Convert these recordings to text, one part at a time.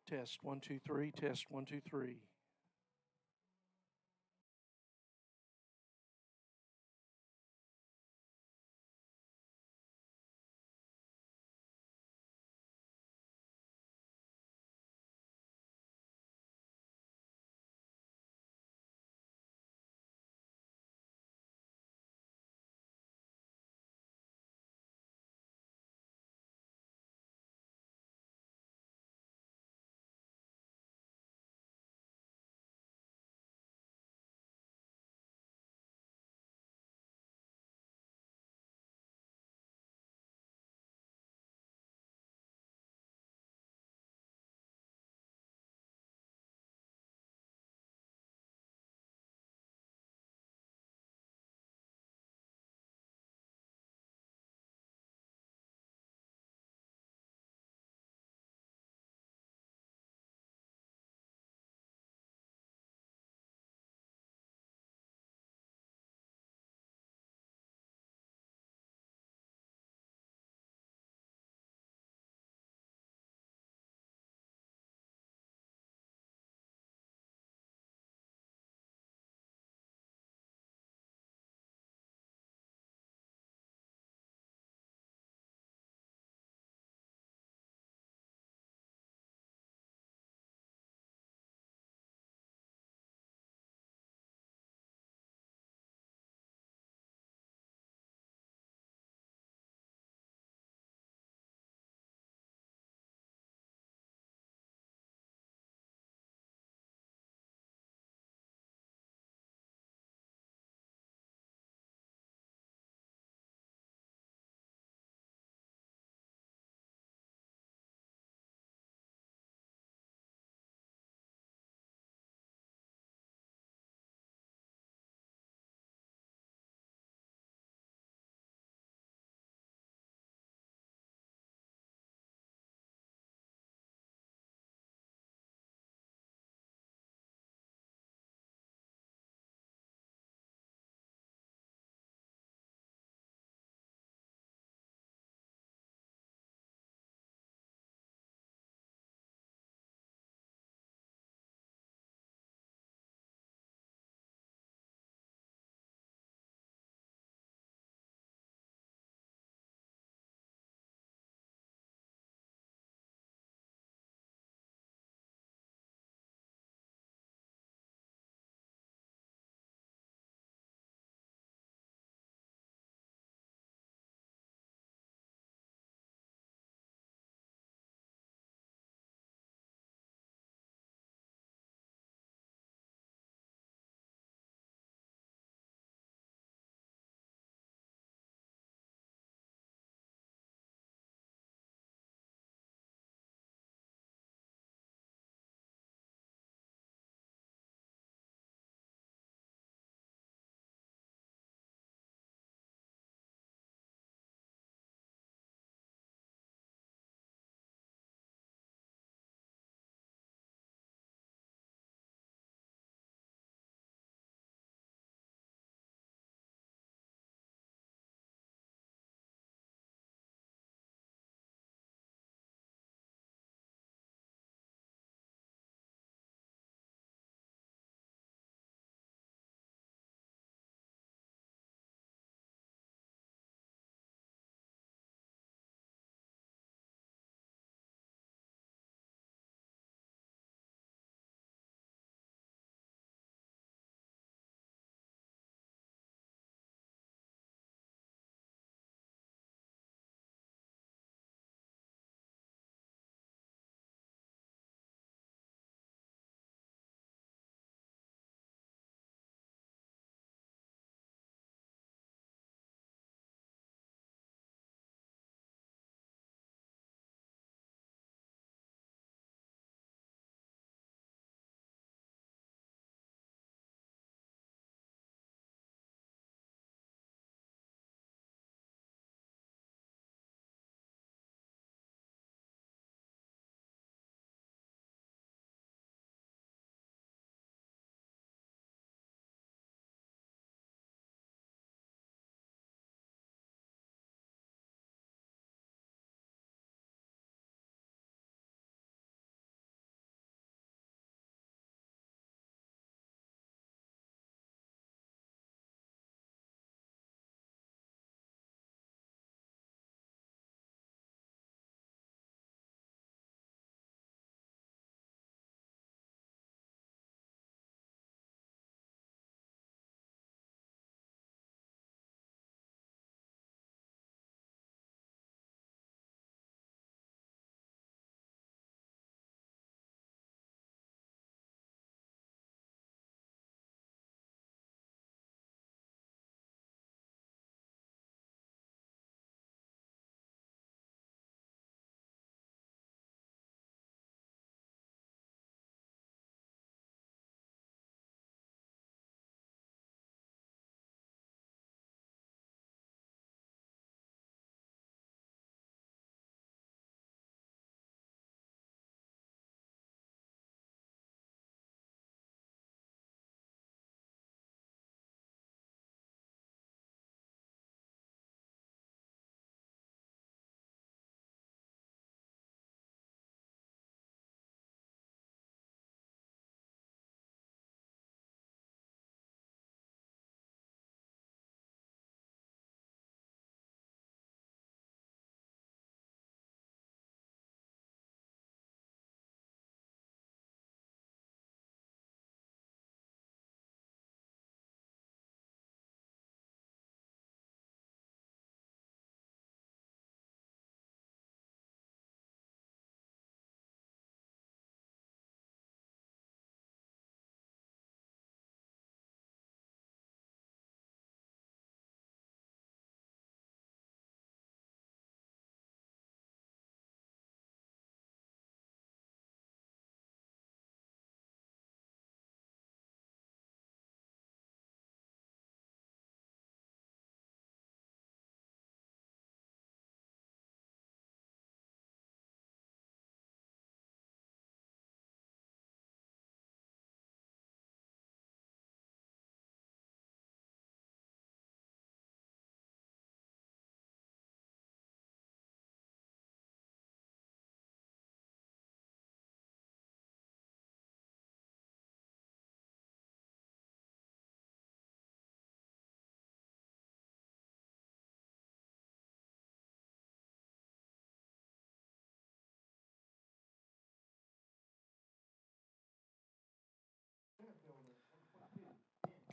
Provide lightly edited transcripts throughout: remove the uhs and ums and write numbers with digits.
Test 1 2 3. Test 1 2 3.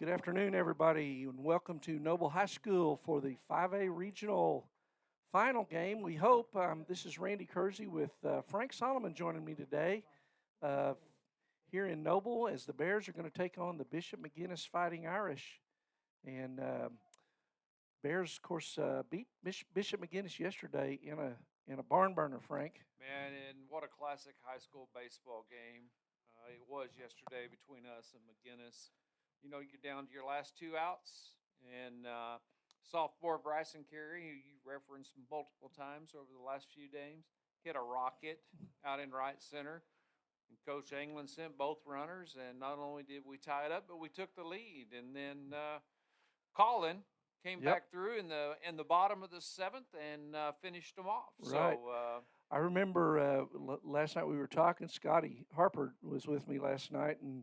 Good afternoon, everybody, and welcome to Noble High School for the 5A Regional Final game. We hope, this is Randy Kersey with Frank Solomon joining me today here in Noble as the Bears are going to take on the Bishop McGuinness Fighting Irish. And Bears, of course, beat Bishop McGuinness yesterday in a barn burner, Frank. Man, and what a classic high school baseball game it was yesterday between us and McGuinness. You know, you're down to your last two outs, and sophomore Bryson Carey, who you referenced multiple times over the last few games, hit a rocket out in right center. And Coach England sent both runners, and not only did we tie it up, but we took the lead. And then Colin came back through in the bottom of the seventh and finished them off. Right. So I remember last night we were talking. Scotty Harper was with me last night, and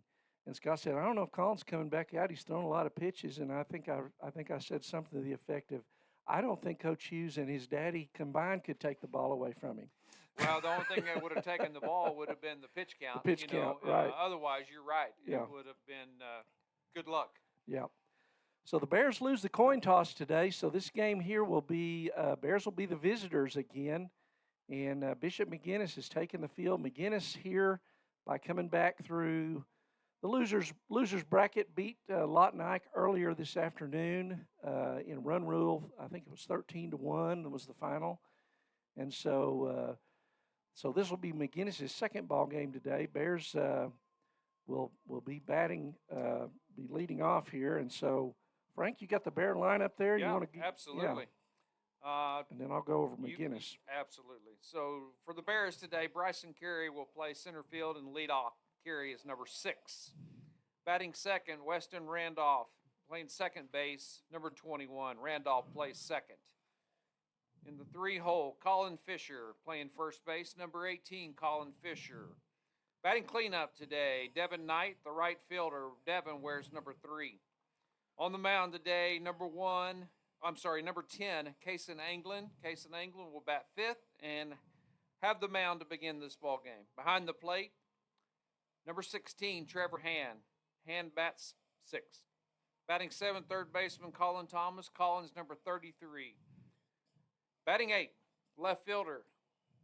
Scott said, "I don't know if Colin's coming back out. He's thrown a lot of pitches." And I think I said something to the effect of, "I don't think Coach Hughes and his daddy combined could take the ball away from him." Well, the only thing that would have taken the ball would have been the pitch count. The pitch count, right. Otherwise, you're right. Yeah. It would have been good luck. Yeah. So the Bears lose the coin toss today. So this game here will be Bears will be the visitors again, and Bishop McGuinness has taken the field. McGuinness here by coming back through the losers bracket, beat Lawton Ike earlier this afternoon in run rule. I think it was 13-1 was the final, and so this will be McGuinness's second ball game today. Bears will be batting, be leading off here, and so Frank, you got the Bear line up there. Yeah, you want to absolutely. Yeah. And then I'll go over McGuinness. Absolutely. So for the Bears today, Bryson Carey will play center field and lead off. Carey is number 6. Batting second, Weston Randolph playing second base, number 21. Randolph plays second. In the 3-hole, Colin Fisher playing first base, number 18, Colin Fisher. Batting cleanup today, Devin Knight, the right fielder. Devin wears number 3. On the mound today, number 10, Kason Anglin. Kason Anglin will bat 5th and have the mound to begin this ball game. Behind the plate, number 16, Trevor Hand. Hand bats 6th. Batting 7th, third baseman Colin Thomas. Colin's number 33. Batting 8th, left fielder,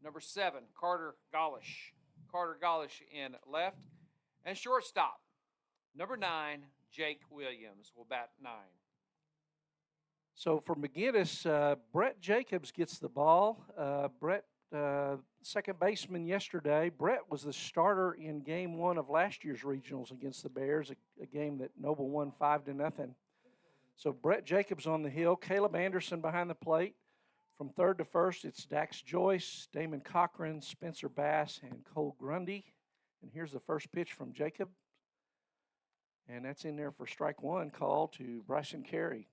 number 7, Carter Gollish. Carter Gollish in left. And shortstop, number 9, Jake Williams will bat 9. So for McGuinness, Brett Jacobs gets the ball. Brett, second baseman yesterday. Brett was the starter in game 1 of last year's regionals against the Bears, a game that Noble won 5-0. So Brett Jacobs on the hill. Caleb Anderson behind the plate. From third to first, it's Dax Joyce, Damon Cochran, Spencer Bass, and Cole Grundy. And here's the first pitch from Jacob. And that's in there for strike 1, called to Bryson Carey.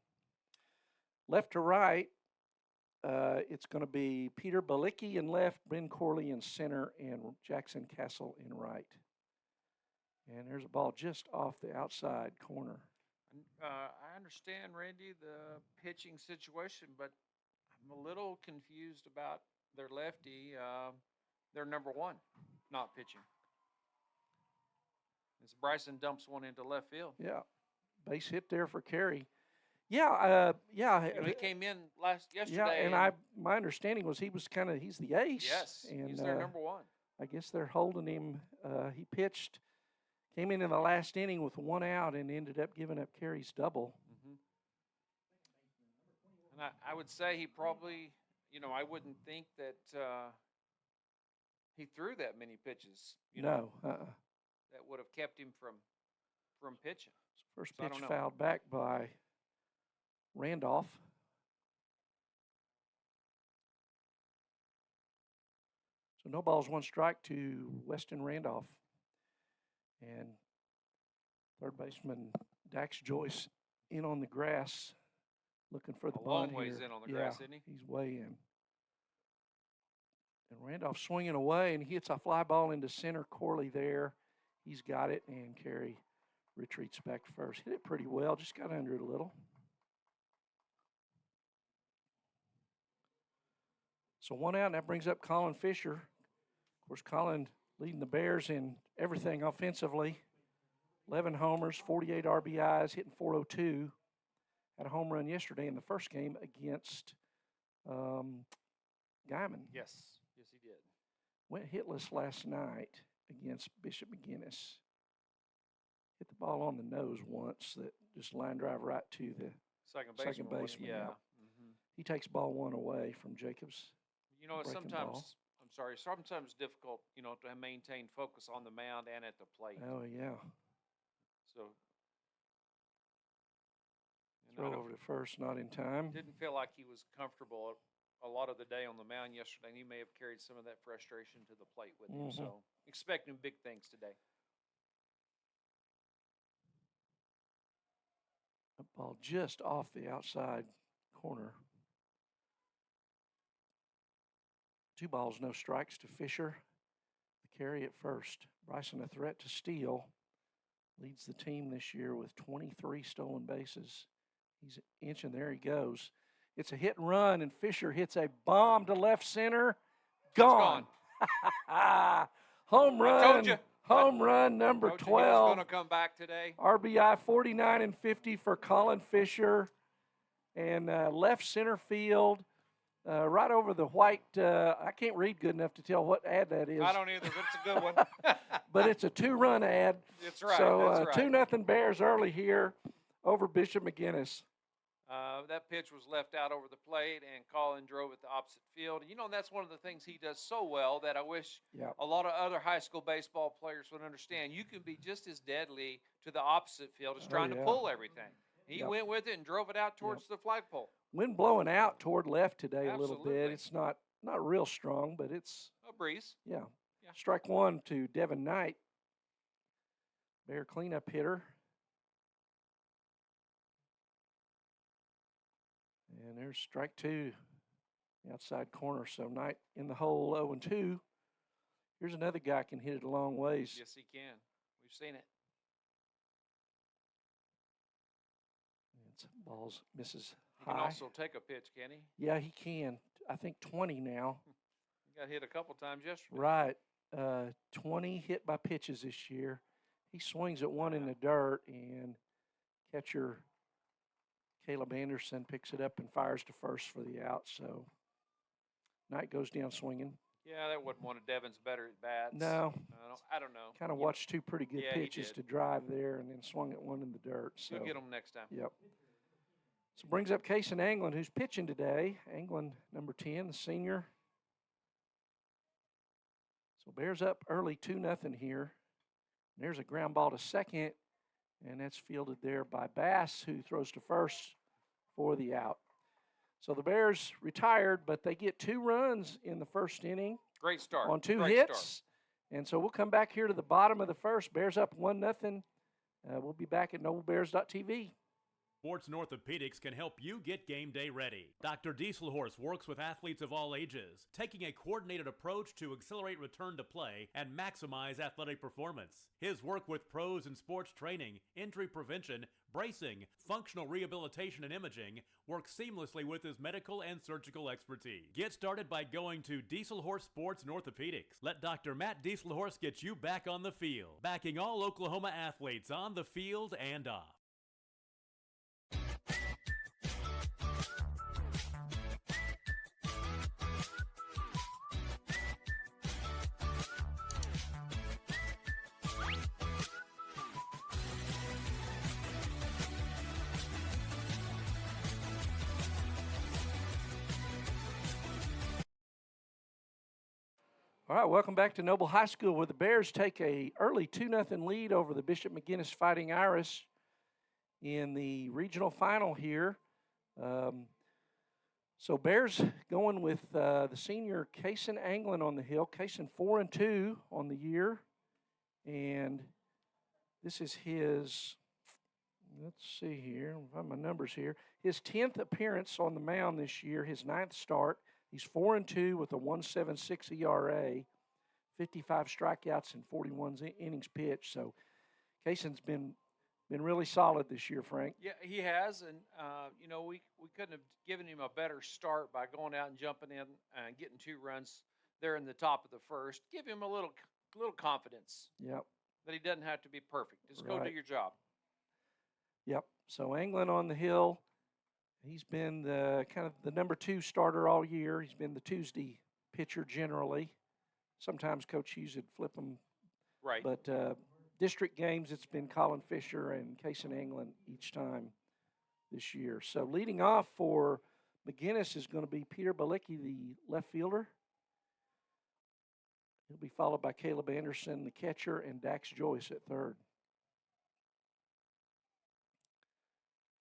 Left to right, it's going to be Peter Balicki in left, Ben Corley in center, and Jackson Castle in right. And there's a ball just off the outside corner. I understand, Randy, the pitching situation, but I'm a little confused about their lefty. They're number 1, not pitching. As Bryson dumps one into left field. Yeah, base hit there for Carey. Yeah. You know, he came in yesterday. Yeah, and my understanding was he's the ace. Yes, and, he's their number 1. I guess they're holding him. He came in the last inning with 1 out and ended up giving up Carey's double. Mm-hmm. And I would say he probably, I wouldn't think that he threw that many pitches. No. That would have kept him from pitching. First pitch fouled back by Randolph. So no balls, 1 strike to Weston Randolph. And third baseman Dax Joyce in on the grass looking for the bunt. Long ways in on the grass, isn't he? He's way in. And Randolph swinging away, and he hits a fly ball into center. Corley there. He's got it, and Carey retreats back to first. Hit it pretty well, just got under it a little. So 1 out, and that brings up Colin Fisher. Of course, Colin leading the Bears in everything offensively. 11 homers, 48 RBIs, hitting .402. Had a home run yesterday in the first game against Guyman. Yes, yes, he did. Went hitless last night against Bishop McGuinness. Hit the ball on the nose once that just line drive right to the Second second baseman. baseman. Yeah. Yep. He takes ball one away from Jacobs. You know, it's Breaking sometimes ball. sometimes difficult, to maintain focus on the mound and at the plate. Oh, yeah. So Throw over to first, not in time. didn't feel like he was comfortable a lot of the day on the mound yesterday, and he may have carried some of that frustration to the plate with him. So expecting big things today. A ball just off the outside corner. 2 balls, no strikes to Fisher. The carry at first. Bryson a threat to steal. Leads the team this year with 23 stolen bases. He's inching. There he goes. It's a hit and run, and Fisher hits a bomb to left center. Gone. Home run. I told you. Home run number 12. He was going to come back today. RBI 49 and 50 for Colin Fisher. And left center field, right over the white. I can't read good enough to tell what ad that is. I don't either, but it's a good one. But it's a 2-run ad. That's right. So that's right. 2-0 Bears early here over Bishop McGuinness. That pitch was left out over the plate, and Colin drove it the opposite field. And that's one of the things he does so well that I wish a lot of other high school baseball players would understand. You can be just as deadly to the opposite field as trying to pull everything. He went with it and drove it out towards the flagpole. Wind blowing out toward left today a little Absolutely. bit. It's not real strong, but it's a breeze. Yeah. Strike one to Devin Knight. Bear cleanup hitter. And there's strike two, the outside corner. So Knight in the hole, 0-2. Here's another guy can hit it a long ways. Yes, he can. We've seen it. It's balls misses He high. can also take a pitch, can he? Yeah, he can. I think 20 now. He got hit a couple times yesterday. Right. 20 hit by pitches this year. He swings at one in the dirt, and catcher Caleb Anderson picks it up and fires to first for the out. So Knight goes down swinging. Yeah, that wasn't one of Devin's better at bats. No. I don't know. Kind of watched two pretty good Yeah, he pitches did. to drive there, and then swung at one in the dirt. So We'll get him next time. Yep. So brings up Cason Anglin, who's pitching today. Anglin, number 10, the senior. So Bears up early 2-0 here. And there's a ground ball to second, and that's fielded there by Bass, who throws to first for the out. So the Bears retired, but they get 2 runs in the first inning. Great start. On 2 Great hits. Start. And so we'll come back here to the bottom of the first. Bears up 1-0. We'll be back at NobleBears.tv. Sports and Orthopedics can help you get game day ready. Dr. Dieselhorst works with athletes of all ages, taking a coordinated approach to accelerate return to play and maximize athletic performance. His work with pros in sports training, injury prevention, bracing, functional rehabilitation, and imaging works seamlessly with his medical and surgical expertise. Get started by going to Dieselhorst Sports and Orthopedics. Let Dr. Matt Dieselhorst get you back on the field, backing all Oklahoma athletes on the field and off. All right, welcome back to Noble High School, where the Bears take a early 2-0 lead over the Bishop McGuinness Fighting Irish in the regional final here. So Bears going with the senior Cason Anglin on the hill. Cason 4-2 on the year, and this is his. Let's see here. I'll find my numbers here. His 10th appearance on the mound this year. His 9th start. He's 4-2 with a 1.76 ERA, 55 strikeouts and 41 innings pitched. So Cason's been really solid this year, Frank. Yeah, he has, and we couldn't have given him a better start by going out and jumping in and getting 2 runs there in the top of the first. Give him a little confidence. Yep. that he doesn't have to be perfect. Just go do Right. your job. Yep. So Anglin on the hill. He's been the kind of the number 2 starter all year. He's been the Tuesday pitcher generally. Sometimes Coach Hughes would flip him, Right. but district games it's been Colin Fisher and Kason Anglin each time this year. So leading off for McGuinness is going to be Peter Balicki, the left fielder. He'll be followed by Caleb Anderson, the catcher, and Dax Joyce at third.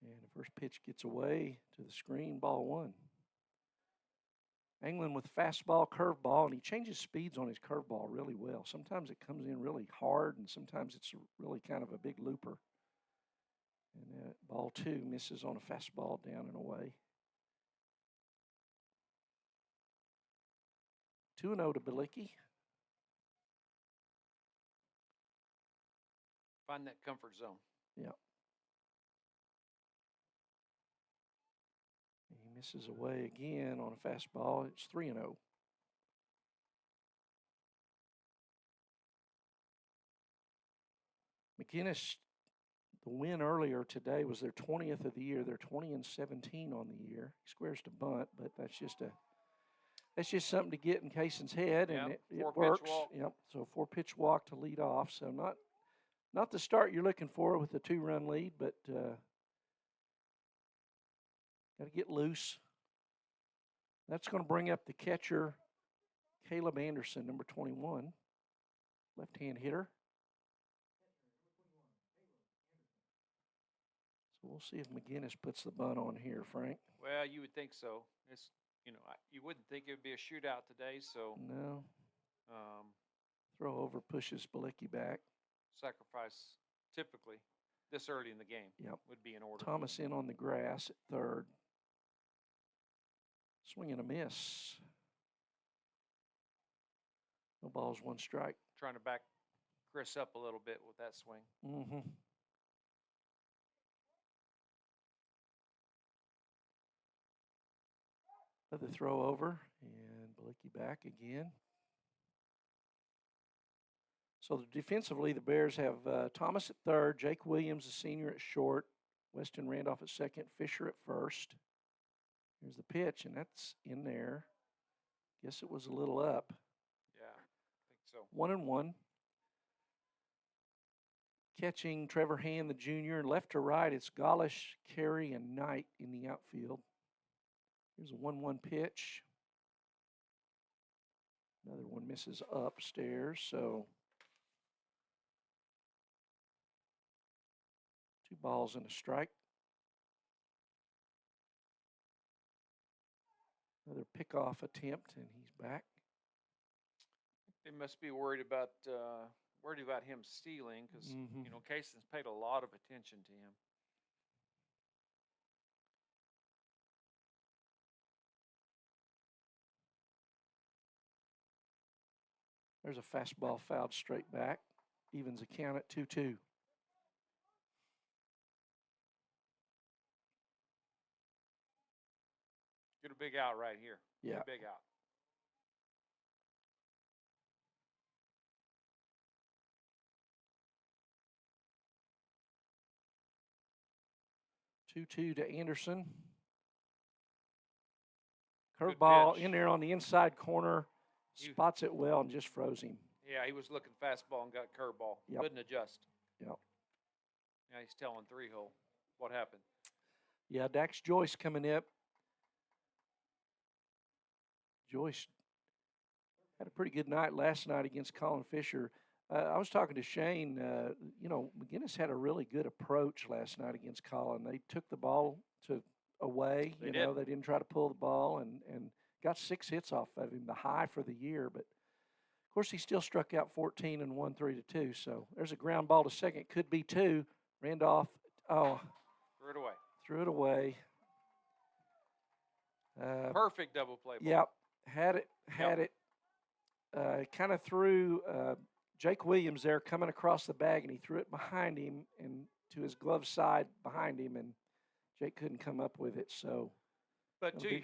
And the first pitch gets away to the screen, ball 1. Anglin with fastball, curveball, and he changes speeds on his curveball really well. Sometimes it comes in really hard, and sometimes it's really kind of a big looper. And ball 2 misses on a fastball down and away. 2-0 to Balicki. Find that comfort zone. Yep. He misses away again on a fastball. It's 3-0. McGuinness, the win earlier today was their 20th of the year. They're 20-17 on the year. He squares to bunt, but that's just something to get in Cason's head, and Yep, it 4-pitch works. walk. Yep. So 4-pitch walk to lead off. So not the start you're looking for with a 2-run lead, but got to get loose. That's going to bring up the catcher, Caleb Anderson, number 21, left-hand hitter. So we'll see if McGuinness puts the bunt on here, Frank. Well, you would think so. It's you wouldn't think it would be a shootout today, so No. Throw over pushes Balicki back. sacrifice typically this early in the game would be in order. Thomas in on the grass at third. Swing and a miss. No balls, 1 strike. Trying to back Chris up a little bit with that swing. Mm-hmm. Another throw over, and Balicki back again. So defensively, the Bears have Thomas at third, Jake Williams, the senior, at short, Weston Randolph at second, Fisher at first. Here's the pitch, and that's in there. Guess it was a little up. Yeah, I think so. 1-1. Catching Trevor Hand, the junior, and left to right, it's Golish, Carey, and Knight in the outfield. Here's a 1-1 pitch. Another one misses upstairs, so 2 balls and a strike. Another pickoff attempt, and he's back. They must be worried about him stealing because Cason's paid a lot of attention to him. There's a fastball fouled straight back. Evens the count at 2-2. Get a big out right here. Yeah. Get a big out. Two to Anderson. Good Curveball pitch. in there on the inside corner. Spots it well and just froze him. Yeah, he was looking fastball and got curveball. Yep. Couldn't adjust. Yep. Now he's telling 3-hole. What happened? Yeah, Dax Joyce coming up. Joyce had a pretty good night last night against Colin Fisher. I was talking to Shane. McGuinness had a really good approach last night against Colin. They took the ball away. They didn't try to pull the ball and got 6 hits off of him, the high for the year. But of course, he still struck out 14 and won 3-2. So there's a ground ball to second. Could be 2. Randolph. Threw it away. Threw it away. Perfect double play ball. Yep. Had it. Kind of threw Jake Williams there coming across the bag, and he threw it behind him and to his glove side behind him, and Jake couldn't come up with it. So, but to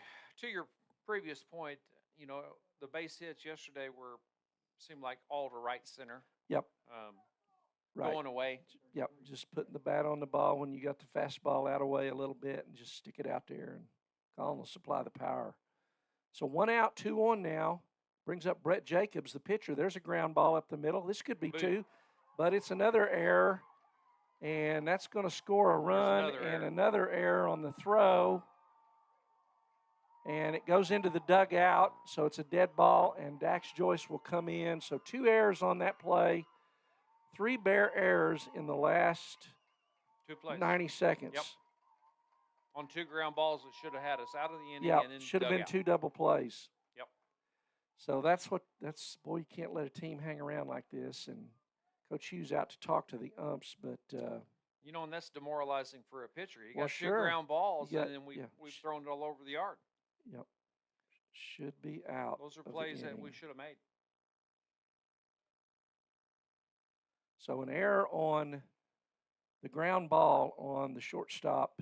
your previous point, the base hits yesterday seemed like all to right center. Yep. Right. going away. Yep, just putting the bat on the ball when you got the fastball out of way a little bit and just stick it out there and Colin will supply the power. So 1 out, 2 on now. Brings up Brett Jacobs, the pitcher. There's a ground ball up the middle. This could be 2, but it's another error, and that's going to score a run and another error on the throw. And it goes into the dugout, so it's a dead ball, and Dax Joyce will come in. So 2 errors on that play, 3 Bear errors in the last 90 seconds. Yep. On 2 ground balls that should have had us out of the inning. Yeah, and should have been 2 double plays. Yep. So boy, you can't let a team hang around like this. And Coach Hughes out to talk to the umps, but and that's demoralizing for a pitcher. You got 2 sure. ground balls, and then we've thrown it all over the yard. Yep. Should be out. Those are plays that we should have made. So an error on the ground ball on the shortstop,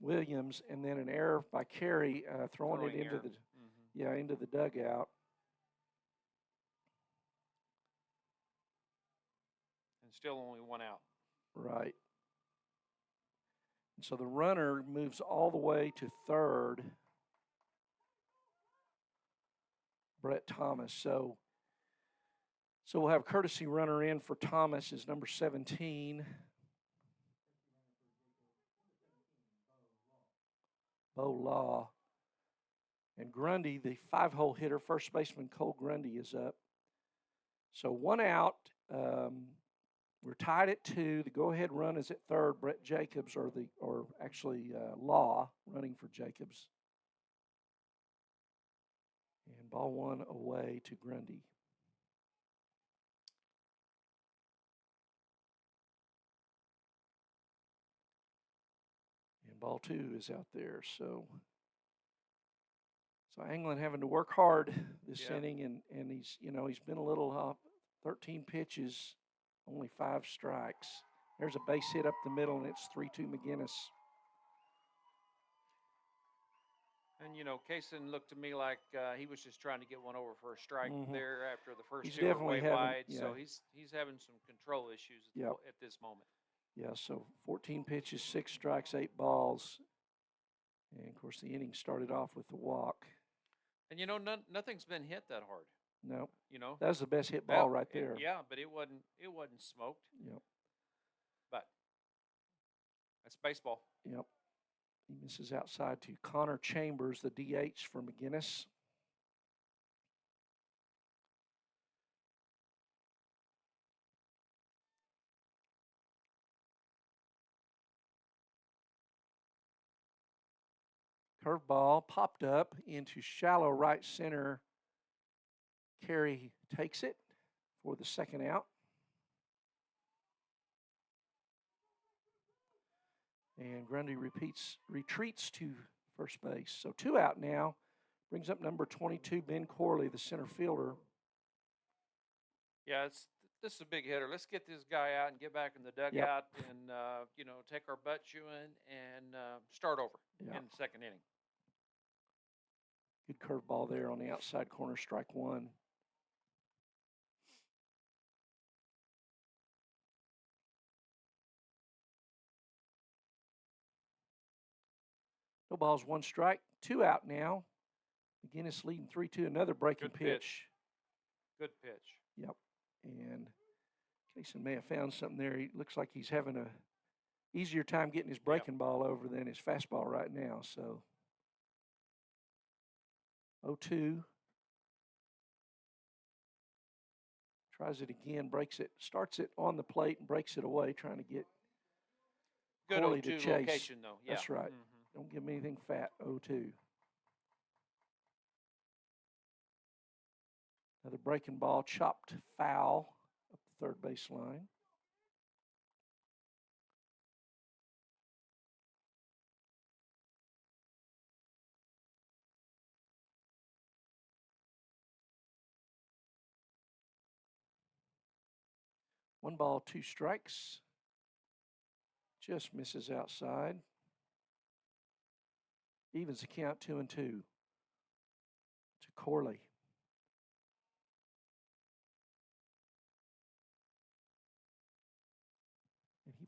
Williams, and then an error by Carey throwing it into into the dugout. And still only 1 out. Right. And so the runner moves all the way to third, Brett Thomas. So we'll have courtesy runner in for Thomas is number 17. Bo Law. And Grundy, the 5-hole hitter, first baseman Cole Grundy is up. So 1 out. We're tied at 2. The go-ahead run is at third. Brett Jacobs, or actually Law, running for Jacobs. And ball 1 away to Grundy. And ball 2 is out there. So Anglin having to work hard this inning, and he's been a little off. 13 pitches. Only 5 strikes. There's a base hit up the middle, and it's 3-2 McGuinness. And, Kaysen looked to me like he was just trying to get one over for a strike there after the first he's 2 were way wide. Yeah. So he's having some control issues at this moment. Yeah, so 14 pitches, 6 strikes, 8 balls. And, of course, the inning started off with the walk. And, nothing's been hit that hard. No. That was the best hit ball right there. But it wasn't smoked. Yep. But that's baseball. Yep. He misses outside to Connor Chambers, the DH for McGuinness. Curveball popped up into shallow right center. Carey takes it for the 2nd out. And Grundy retreats to first base. So 2 out now. Brings up number 22, Ben Corley, the center fielder. Yeah, this is a big hitter. Let's get this guy out and get back in the dugout and, take our butt chewing and start over in the 2nd inning. Good curveball there on the outside corner, strike 1. No balls, 1 strike, 2 out now. McGuinness leading 3-2, another breaking pitch. Good pitch. Yep. And Kaysen may have found something there. He looks like he's having a easier time getting his breaking ball over than his fastball right now. So 0-2. Tries it again, breaks it, starts it on the plate and breaks it away, trying to get good Corley to chase. Location, though. Yeah. That's right. Don't give him anything fat. 0-2. Another breaking ball, chopped foul up the third baseline. One ball, 2 strikes. Just misses outside. Evens the count 2-2 to Corley.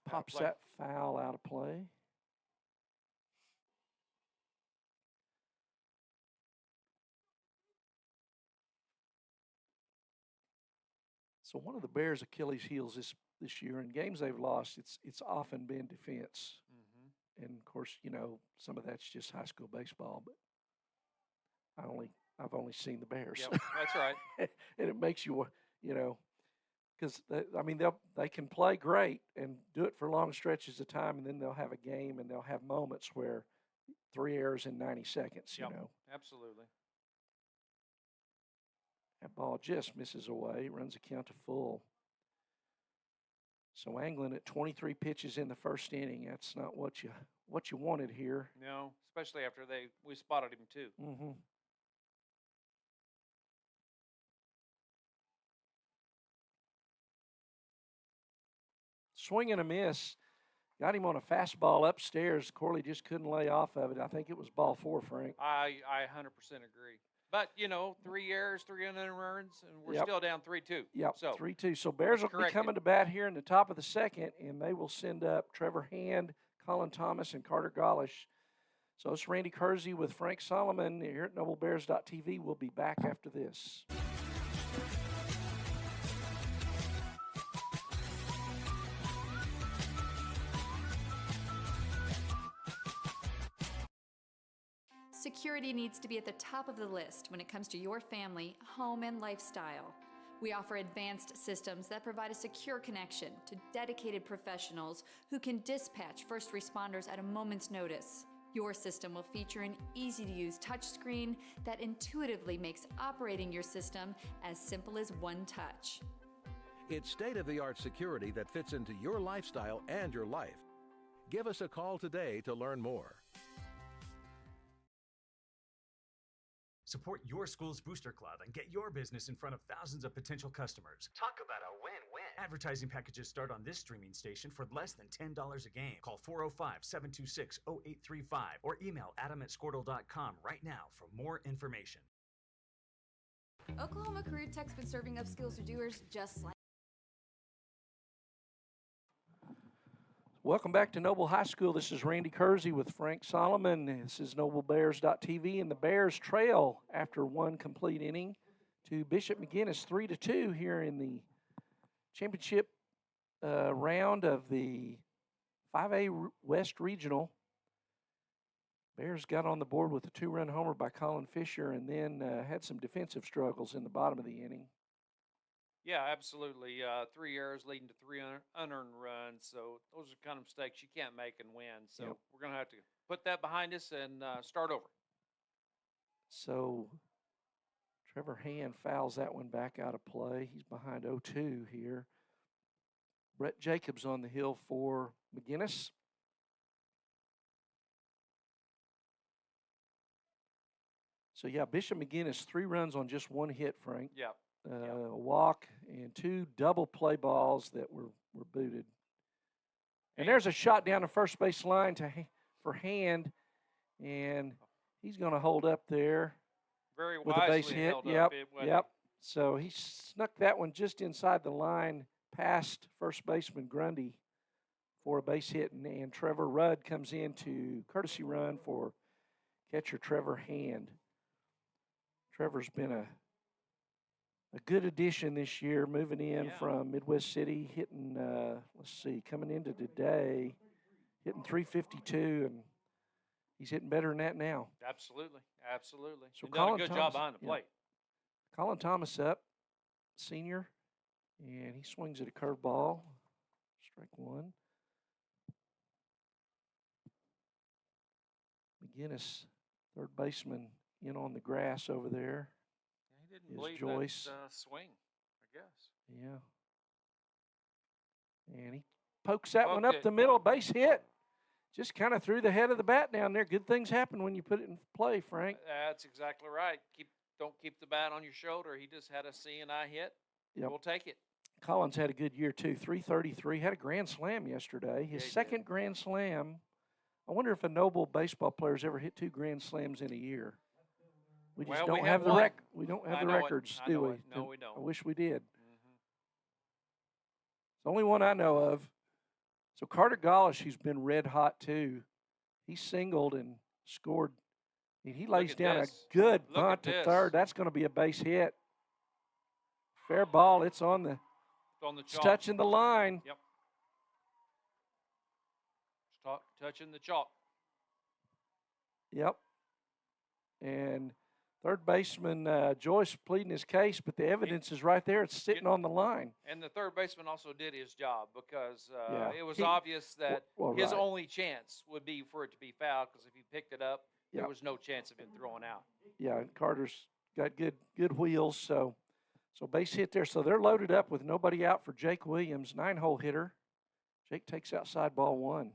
pops play. that foul out of play. So one of the Bears' Achilles heels this year in games they've lost, it's often been defense. Mm-hmm. And of course, some of that's just high school baseball, but I've only seen the Bears. Yep, that's right. And it makes you, because they can play great and do it for long stretches of time, and then they'll have a game and they'll have moments where 3 errors in 90 seconds. Yep, absolutely. That ball just misses away, runs a count to full. So Anglin at 23 pitches in the first inning. That's not what you wanted here. No, especially after we spotted him too. Mm-hmm. Swing and a miss. Got him on a fastball upstairs. Corley just couldn't lay off of it. I think it was ball 4, Frank. I 100% agree. But, 3 errors, 3 runs, and we're Yep. still down 3-2. Yep, So 3-2. So Bears will be corrected. coming to bat here in the top of the second, and they will send up Trevor Hand, Colin Thomas, and Carter Gollish. So it's Randy Kersey with Frank Solomon here at NobleBears.tv. We'll be back after this. Security needs to be at the top of the list when it comes to your family, home, and lifestyle. We offer advanced systems that provide a secure connection to dedicated professionals who can dispatch first responders at a moment's notice. Your system will feature an easy-to-use touchscreen that intuitively makes operating your system as simple as one touch. It's state-of-the-art security that fits into your lifestyle and your life. Give us a call today to learn more. Support your school's booster club and get your business in front of thousands of potential customers. Talk about a win-win. Advertising packages start on this streaming station for less than $10 a game. Call 405-726-0835 or email adam@squirtle.com right now for more information. Oklahoma Career Tech's been serving upskills to doers just like. Welcome back to Noble High School. This is Randy Kersey with Frank Solomon. This is NobleBears.tv, and the Bears trail after one complete inning to Bishop McGuinness 3-2 here in the championship round of the 5A West Regional. Bears got on the board with a 2-run homer by Colin Fisher, and then had some defensive struggles in the bottom of the inning. Yeah, absolutely. 3 errors leading to 3 unearned runs. So those are kind of mistakes you can't make and win. So Yep. we're going to have to put that behind us and start over. So Trevor Hand fouls that one back out of play. He's behind 0-2 here. Brett Jacobs on the hill for McGuinness. So, yeah, Bishop McGuinness, 3 runs on just 1 hit, Frank. Yep. A walk and 2 double play balls that were booted. And there's a shot down the first base line for Hand, and he's going to hold up there Very with a base wisely hit. held Yep, up. yep. So he snuck that one just inside the line past first baseman Grundy for a base hit, and Trevor Rudd comes in to courtesy run for catcher Trevor Hand. Trevor's been a good addition this year, moving in from Midwest City, hitting, coming into today, hitting 352, and he's hitting better than that now. Absolutely. Absolutely. So He's done a Colin good Thomas, job behind the yeah. plate. Colin Thomas up, senior, and he swings at a curveball. Strike 1. McGuinness, third baseman, in on the grass over there. He didn't Is believe Joyce. that swing, I guess. Yeah. And he pokes that one Poked up it. the middle, base hit. Just kind of threw the head of the bat down there. Good things happen when you put it in play, Frank. That's exactly right. Don't keep the bat on your shoulder. He just had a C&I hit. Yep. We'll take it. Collins had a good year, too. 333. Had a grand slam yesterday. His he second did. grand slam. I wonder if a Noble baseball player's ever hit 2 grand slams in a year. We just Well, don't we have have the one. we don't have I the know it. records, I do know we? it. No, we don't. I wish we did. Mm-hmm. It's the only one I know of. So Carter Gollish, who's been red hot too, he singled and scored. And he lays at down this. a good Look at bunt to this. third. That's going to be a base hit. Fair ball. It's on the. It's on the It's chalk. touching the line. Yep. Touching the chalk. Yep. And third baseman Joyce pleading his case, but the evidence is right there. It's sitting on the line. And the third baseman also did his job because Yeah. it was obvious that his right. only chance would be for it to be fouled because if he picked it up, there Yep. was no chance of him throwing out. Yeah, and Carter's got good wheels, so base hit there. So they're loaded up with nobody out for Jake Williams, 9-hole hitter. Jake takes outside ball one.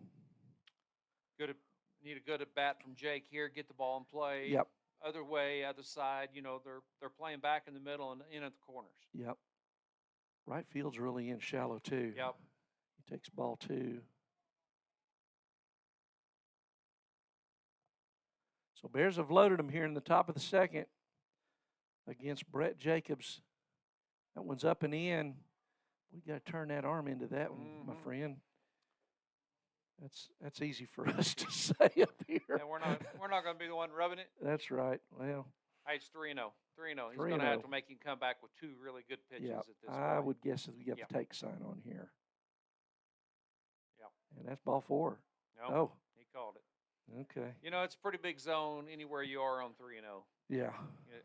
Need a good at bat from Jake here. Get the ball in play. Yep. Other way, other side. You know they're playing back in the middle and in at the corners. Yep. Right field's really in shallow too. Yep. He takes ball two. So Bears have loaded him here in the top of the second against Brett Jacobs. That one's up and in. We got to turn that arm into that one, my friend. That's easy for us to say up here. And we're not going to be the one rubbing it. That's right. Well, Hey, it's 3-0. 3-0. He's 3-0. going to have to make him come back with two really good pitches yeah, at this point. I would guess that we got Yep. the take sign on here. Yep. And that's ball four. No, Oh, he called it. okay. You know, it's a pretty big zone anywhere you are on 3-0. Yeah.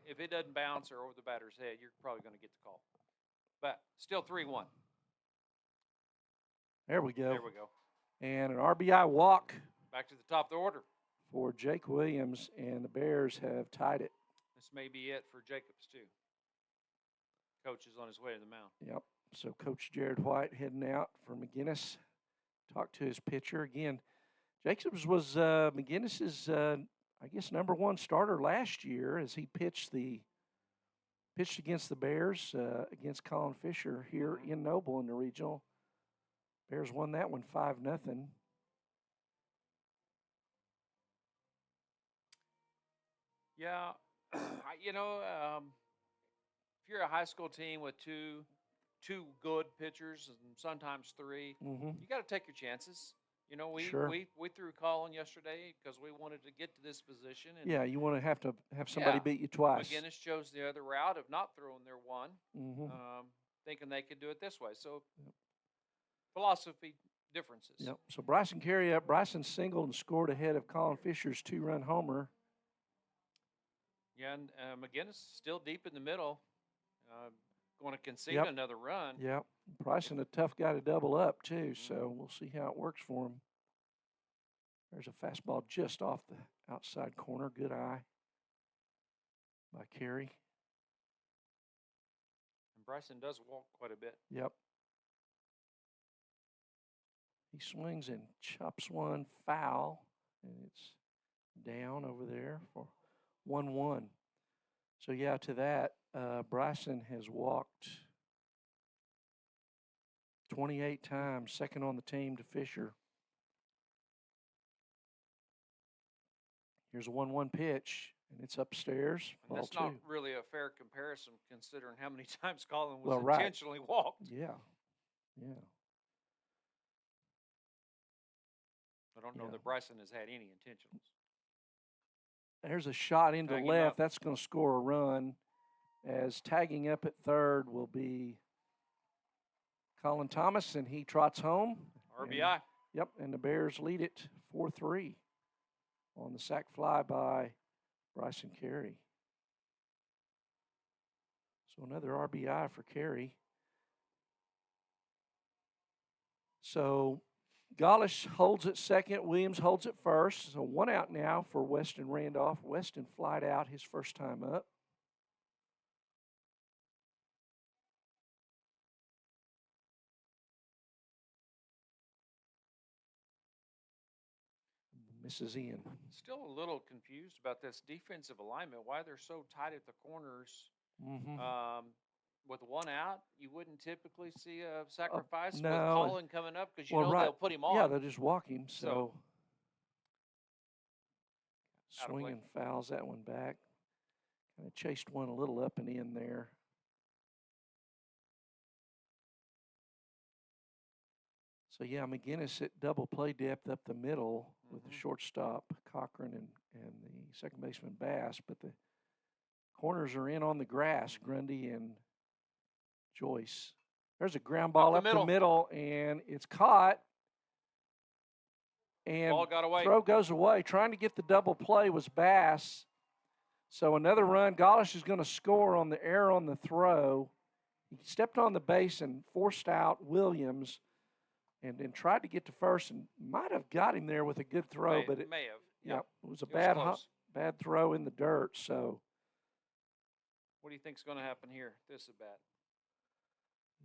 If it doesn't bounce or over the batter's head, you're probably going to get the call. But still 3-1. There we go. There we go. And an RBI walk Back to the top of the order. for Jake Williams, and the Bears have tied it. This may be it for Jacobs, too. Coach is on his way to the mound. Yep. So Coach Jared White heading out for McGuinness. Talked to his pitcher again. Jacobs was McGuinness's, I guess, #1 starter last year as he pitched against the Bears against Colin Fisher here in Noble in the regional. Bears won that one 5-0. Yeah, if you're a high school team with two good pitchers and sometimes three, Mm-hmm. you got to take your chances. You know, we threw Colin yesterday because we wanted to get to this position. And Yeah, you want to have somebody Yeah. beat you twice. McGuinness chose the other route of not throwing their one, Mm-hmm. thinking they could do it this way. So philosophy differences. Yep. So Bryson Carey up. Bryson singled and scored ahead of Colin Fisher's 2-run homer. Yeah, and McGuinness still deep in the middle, going to concede Yep. another run. Yep. Bryson, a tough guy to double up, too, so we'll see how it works for him. There's a fastball just off the outside corner. Good eye by Carey. And Bryson does walk quite a bit. Yep. He swings and chops one foul, and it's down over there for 1-1. So, yeah, to that, Bryson has walked 28 times, second on the team to Fisher. Here's a 1-1 pitch, and it's upstairs. And that's ball not two. really a fair comparison considering how many times Colin was Well, right. intentionally walked. Yeah. Yeah. I don't know Yeah. that Bryson has had any intentions. There's a shot into Tag him left. up. That's going to score a run. As tagging up at third will be Colin Thomas, and he trots home. RBI. Yep, and the Bears lead it 4-3 on the sac fly by Bryson Carey. So another RBI for Carey. So Gollish holds it second. Williams holds it first. So one out now for Weston Randolph. Weston flied out his first time up. Misses Ian. Still a little confused about this defensive alignment, why they're so tight at the corners. Mm-hmm. With one out, you wouldn't typically see a sacrifice with no. Colin coming up because you know right. they'll put him on. Yeah, they'll just walk him. So So- Out of play. swinging fouls that one back. Kind of chased one a little up and in there. So, yeah, McGuinness at double play depth up the middle with the Mhm. shortstop, Cochran, and the second baseman, Bass. But the corners are in on the grass, Grundy and Joyce. There's a ground ball up the middle, and it's caught. And Ball got away. throw goes away. Trying to get the double play was Bass. So another run. Golish is going to score on the error on the throw. He stepped on the base and forced out Williams and then tried to get to first and might have got him there with a good throw. But it may have. Yep, it was a It was bad throw in the dirt. So, what do you think's going to happen here? This at bat.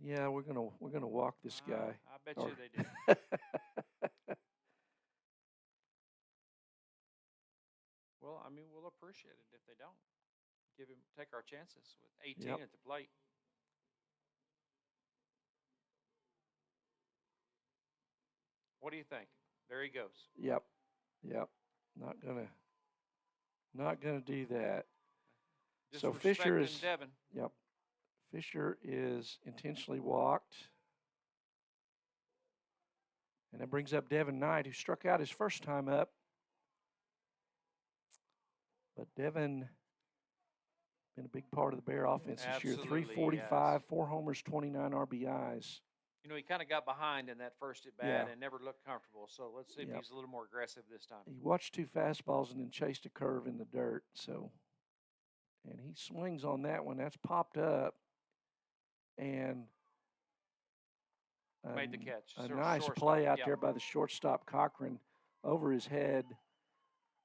yeah, we're gonna walk this guy. I bet Or- you they do. Well, I mean, we'll appreciate it if they don't. Take our chances with 18 Yep. at the plate. What do you think? There he goes. Yep. Not gonna do that. So Fisher Disrespecting is Devin. Yep. Fisher is intentionally walked. And that brings up Devin Knight, who struck out his first time up. But Devin been a big part of the Bear offense this year. Absolutely, he 345, has. 4 homers, 29 RBIs. You know, he kind of got behind in that first at bat Yeah. and never looked comfortable. So let's see if Yep. he's a little more aggressive this time. He watched 2 fastballs and then chased a curve in the dirt. So, and he swings on that one. That's popped up. And Made the catch. A Short- nice shortstop, play out yep. there by the shortstop Cochran over his head.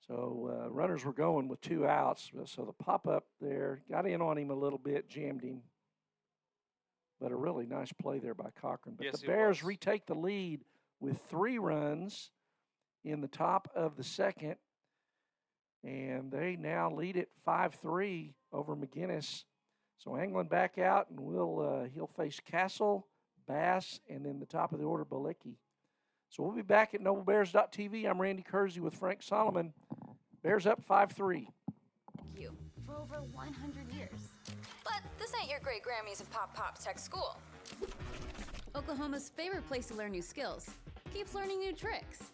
So runners were going with 2 outs. So the pop up there got in on him a little bit, jammed him. But a really nice play there by Cochran. But Yes, the it Bears was. retake the lead with 3 runs in the top of the second. And they now lead it 5-3 over McGuinness. So Anglin back out, and he'll face Castle, Bass, and then the top of the order, Balicki. So we'll be back at NobleBears.tv. I'm Randy Kersey with Frank Solomon. Bears up 5-3. You for over 100 years. But this ain't your great Grammys and Pop Pop Tech School. Oklahoma's favorite place to learn new skills keeps learning new tricks.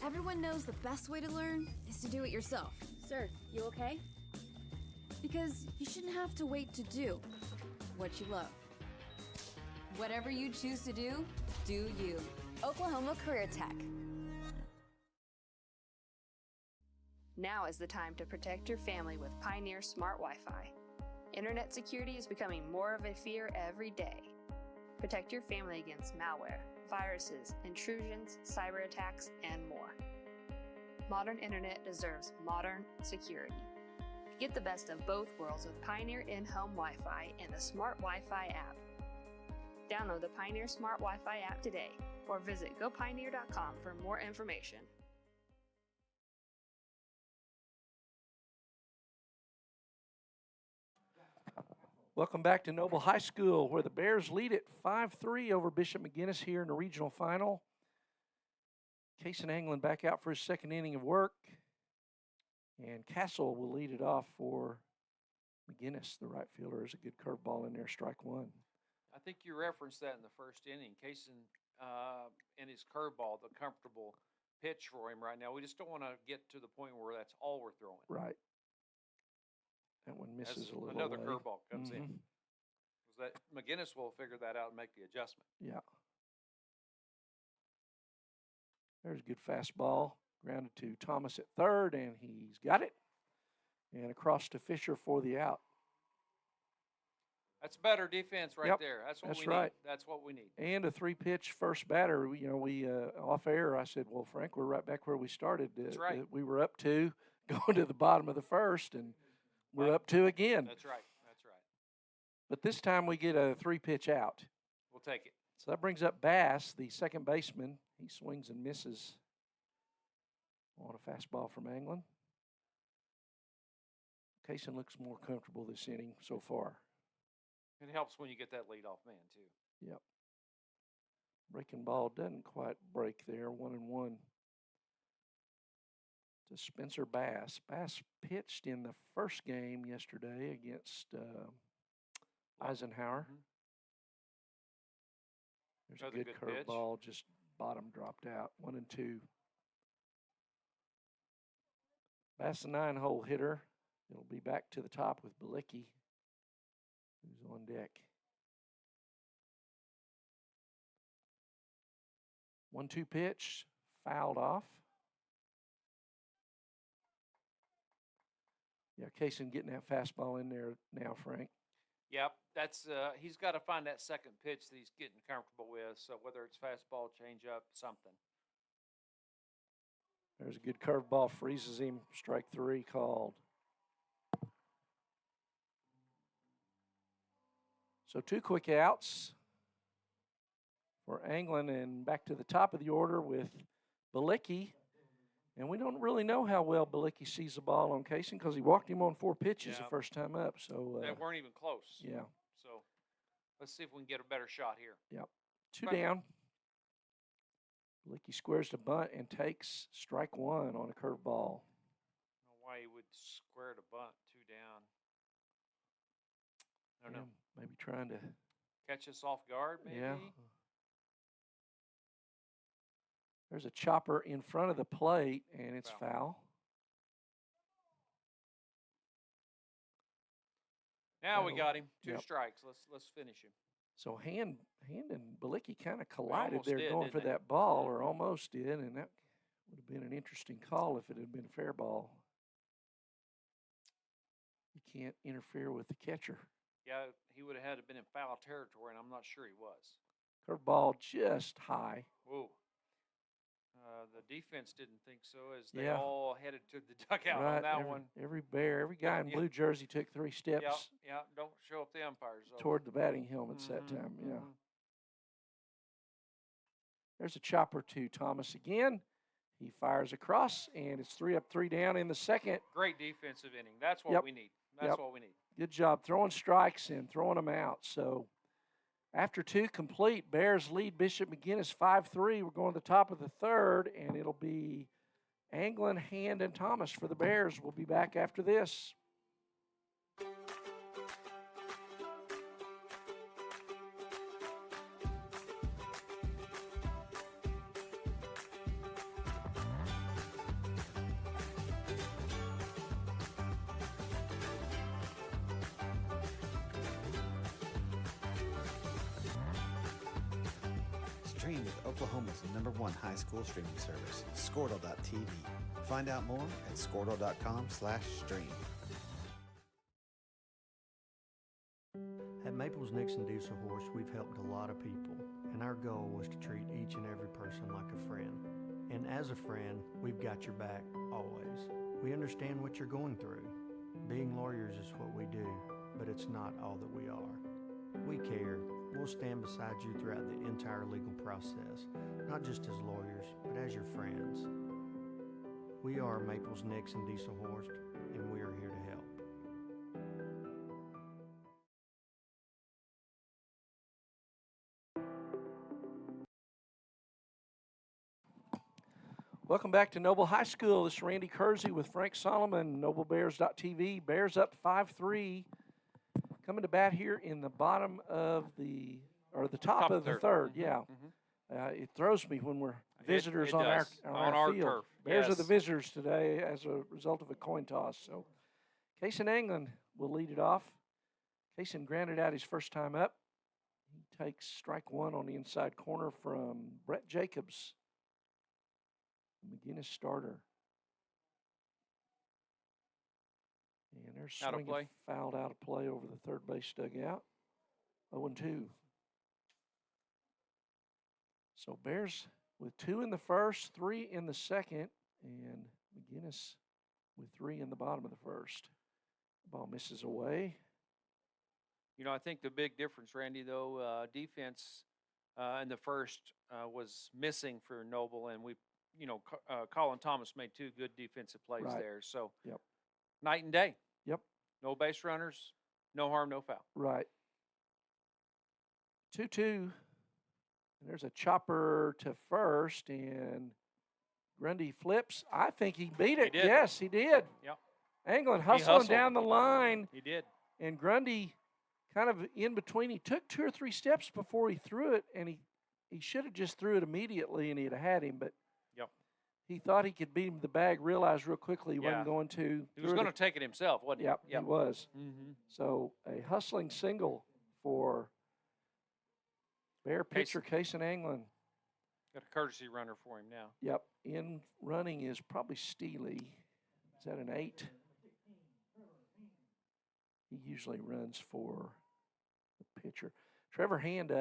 Everyone knows the best way to learn is to do it yourself. Sir, you okay? Because you shouldn't have to wait to do what you love. Whatever you choose to do, do you. Oklahoma Career Tech. Now is the time to protect your family with Pioneer Smart Wi-Fi. Internet security is becoming more of a fear every day. Protect your family against malware, viruses, intrusions, cyber attacks, and more. Modern internet deserves modern security. Get the best of both worlds with Pioneer in-home Wi-Fi and the Smart Wi-Fi app. Download the Pioneer Smart Wi-Fi app today or visit gopioneer.com for more information. Welcome back to Noble High School, where the Bears lead it 5-3 over Bishop McGuinness here in the regional final. Cason Anglin back out for his second inning of work. And Castle will lead it off for McGuinness, the right fielder. There's a good curveball in there, strike 1. I think you referenced that in the first inning. Cason and his curveball, the comfortable pitch for him right now. We just don't want to get to the point where that's all we're throwing. Right. That one As misses a little another away. curveball comes in. 'Cause that McGuinness will figure that out and make the adjustment. Yeah. There's a good fastball. Grounded to Thomas at third, and he's got it. And across to Fisher for the out. That's better defense right Yep, there. That's what that's we right. need. That's what we need. And a 3-pitch first batter. We off air, I said, well, Frank, we're right back where we started. That's right. We were up 2 going to the bottom of the first, and we're up 2 again. That's right. That's right. But this time we get a 3-pitch out. We'll take it. So that brings up Bass, the second baseman. He swings and misses on a fastball from Anglin. Cason looks more comfortable this inning so far. It helps when you get that leadoff man, too. Yep. Breaking ball doesn't quite break there. 1-1 to Spencer Bass. Bass pitched in the first game yesterday against Eisenhower. There's Another a good good curve pitch. ball, just bottom dropped out. 1-2. That's a 9-hole hitter. It'll be back to the top with Balicki, who's on deck. 1-2 pitch, fouled off. Yeah, Kaysen getting that fastball in there now, Frank. Yep, that's he's got to find that second pitch that he's getting comfortable with. So whether it's fastball, changeup, something. There's a good curveball, freezes him. Strike 3 called. So 2 quick outs for Anglin, and back to the top of the order with Balicki. And we don't really know how well Balicki sees the ball on Kaysen because he walked him on 4 pitches the first time up. So they weren't even close. Yeah. So let's see if we can get a better shot here. Yep. 2 down. Balicki squares to bunt and takes strike 1 on a curveball. I don't know why he would square to bunt 2 down. I don't know. Maybe trying to Catch us off guard, maybe? Yeah. There's a chopper in front of the plate, and it's foul. Now we got him. 2 Yep. strikes. Let's finish him. So Hand and Balicki kind of collided almost there did, going for didn't they? that ball, or almost did, and that would have been an interesting call if it had been a fair ball. You can't interfere with the catcher. Yeah, he would have had to been in foul territory, and I'm not sure he was. Curveball just high. Whoa. The defense didn't think so as they Yeah. all headed to the dugout Right, on that every, one. Every bear, every guy in Yeah. blue jersey took 3 steps Yeah, don't show up the umpires. Though. toward the batting helmets that time. Yeah. mhm. There's a chopper to Thomas again. He fires across, and it's 3 up, 3 down in the second. Great defensive inning. That's what Yep. we need. That's Yep. what we need. Good job throwing strikes and throwing them out. So after 2 complete, Bears lead Bishop McGuinness 5-3. We're going to the top of the 3rd, and it'll be Anglin, Hand, and Thomas for the Bears. We'll be back after this. Stream with Oklahoma's #1 high school streaming service, Squirtle.tv. Find out more at squirtle.com/stream. At Maples Nixon Diesel Horse, we've helped a lot of people, and our goal was to treat each and every person like a friend. And as a friend, we've got your back always. We understand what you're going through. Being lawyers is what we do, but it's not all that we are. We care. We'll stand beside you throughout the entire legal process, not just as lawyers, but as your friends. We are Maples Nixon Diesel Horse, and we are here to help. Welcome back to Noble High School. This is Randy Kersey with Frank Solomon, NobleBears.tv. Bears up 5-3. Coming to bat here in the bottom of the, or the top of the 3rd. Yeah. It throws me when we're visitors it on does. our field. turf. Bears are Yes. the visitors today as a result of a coin toss. So Kaysen Anglin will lead it off. Kaysen grounded out his first time up. He takes strike 1 on the inside corner from Brett Jacobs, McGuinness starter. And there's Out of swinging play. fouled out of play over the third base dugout. 0-2. So Bears with 2 in the first, 3 in the second, and McGuinness with 3 in the bottom of the first. Ball misses away. You know, I think the big difference, Randy, though, defense in the first was missing for Noble, and we, Colin Thomas made 2 good defensive plays Right. there. So, Yep. night and day. Yep. No base runners, no harm, no foul. Right. 2-2. And there's a chopper to first, and Grundy flips. I think he beat it. did. Yes, he did. Yep. Anglin He hustling hustled. down the line, He did. and Grundy kind of in between. He took 2 or 3 steps before he threw it, and he he should have just threw it immediately and he'd have had him, but Yep. he thought he could beat him to the bag, realized real quickly he Yeah. wasn't going to. He was going to take it himself, wasn't he? Yep, he was. Mm-hmm. So a hustling single for Bear pitcher Cason Anglin. Got a courtesy runner for him now. Yep, in running is probably Steely. Is that an 8? He usually runs for the pitcher. Trevor Hand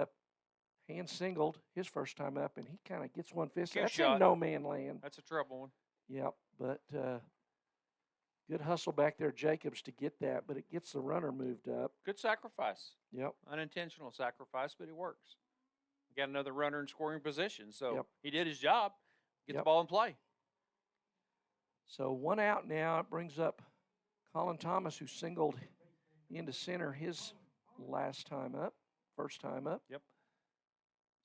singled his first time up, and he kind of gets one fist. That's in no man land. That's a trouble one. Yep, but good hustle back there, Jacobs, to get that, but it gets the runner moved up. Good sacrifice. Yep. Unintentional sacrifice, but it works. Got another runner in scoring position, so Yep. he did his job. Get the Yep. ball in play. So 1 out now. It brings up Colin Thomas, who singled into center his first time up. Yep.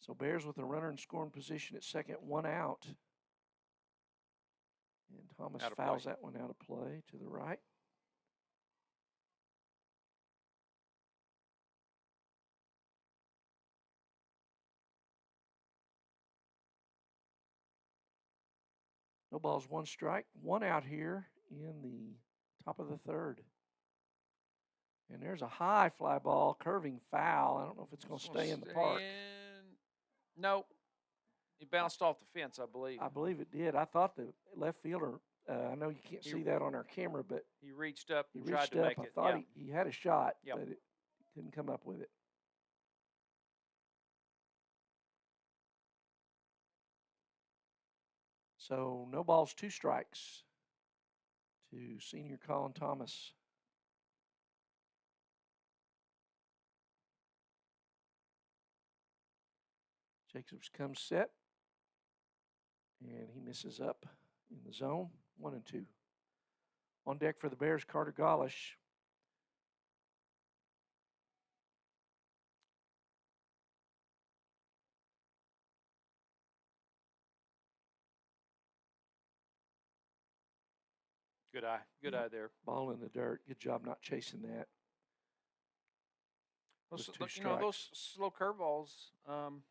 So Bears with a runner in scoring position at second, 1 out. And Thomas Out of fouls play. that one out of play to the right. No balls, 1 strike, 1 out here in the top of the third. And there's a high fly ball, curving foul. I don't know if it's going to stay in the park. Nope. He bounced off the fence, I believe. I believe it did. I thought the left fielder, I know you can't see that on our camera, but he reached up he and tried reached to up. make I it. thought Yeah. he had a shot, Yep. but it couldn't come up with it. So no balls, 2 strikes to senior Colin Thomas. Jacobs comes set, and he misses up in the zone, 1-2. On deck for the Bears, Carter Golish. Good eye. Good eye there. Ball in the dirt. Good job not chasing that. Those, with 2 you know, those strikes. slow curveballs,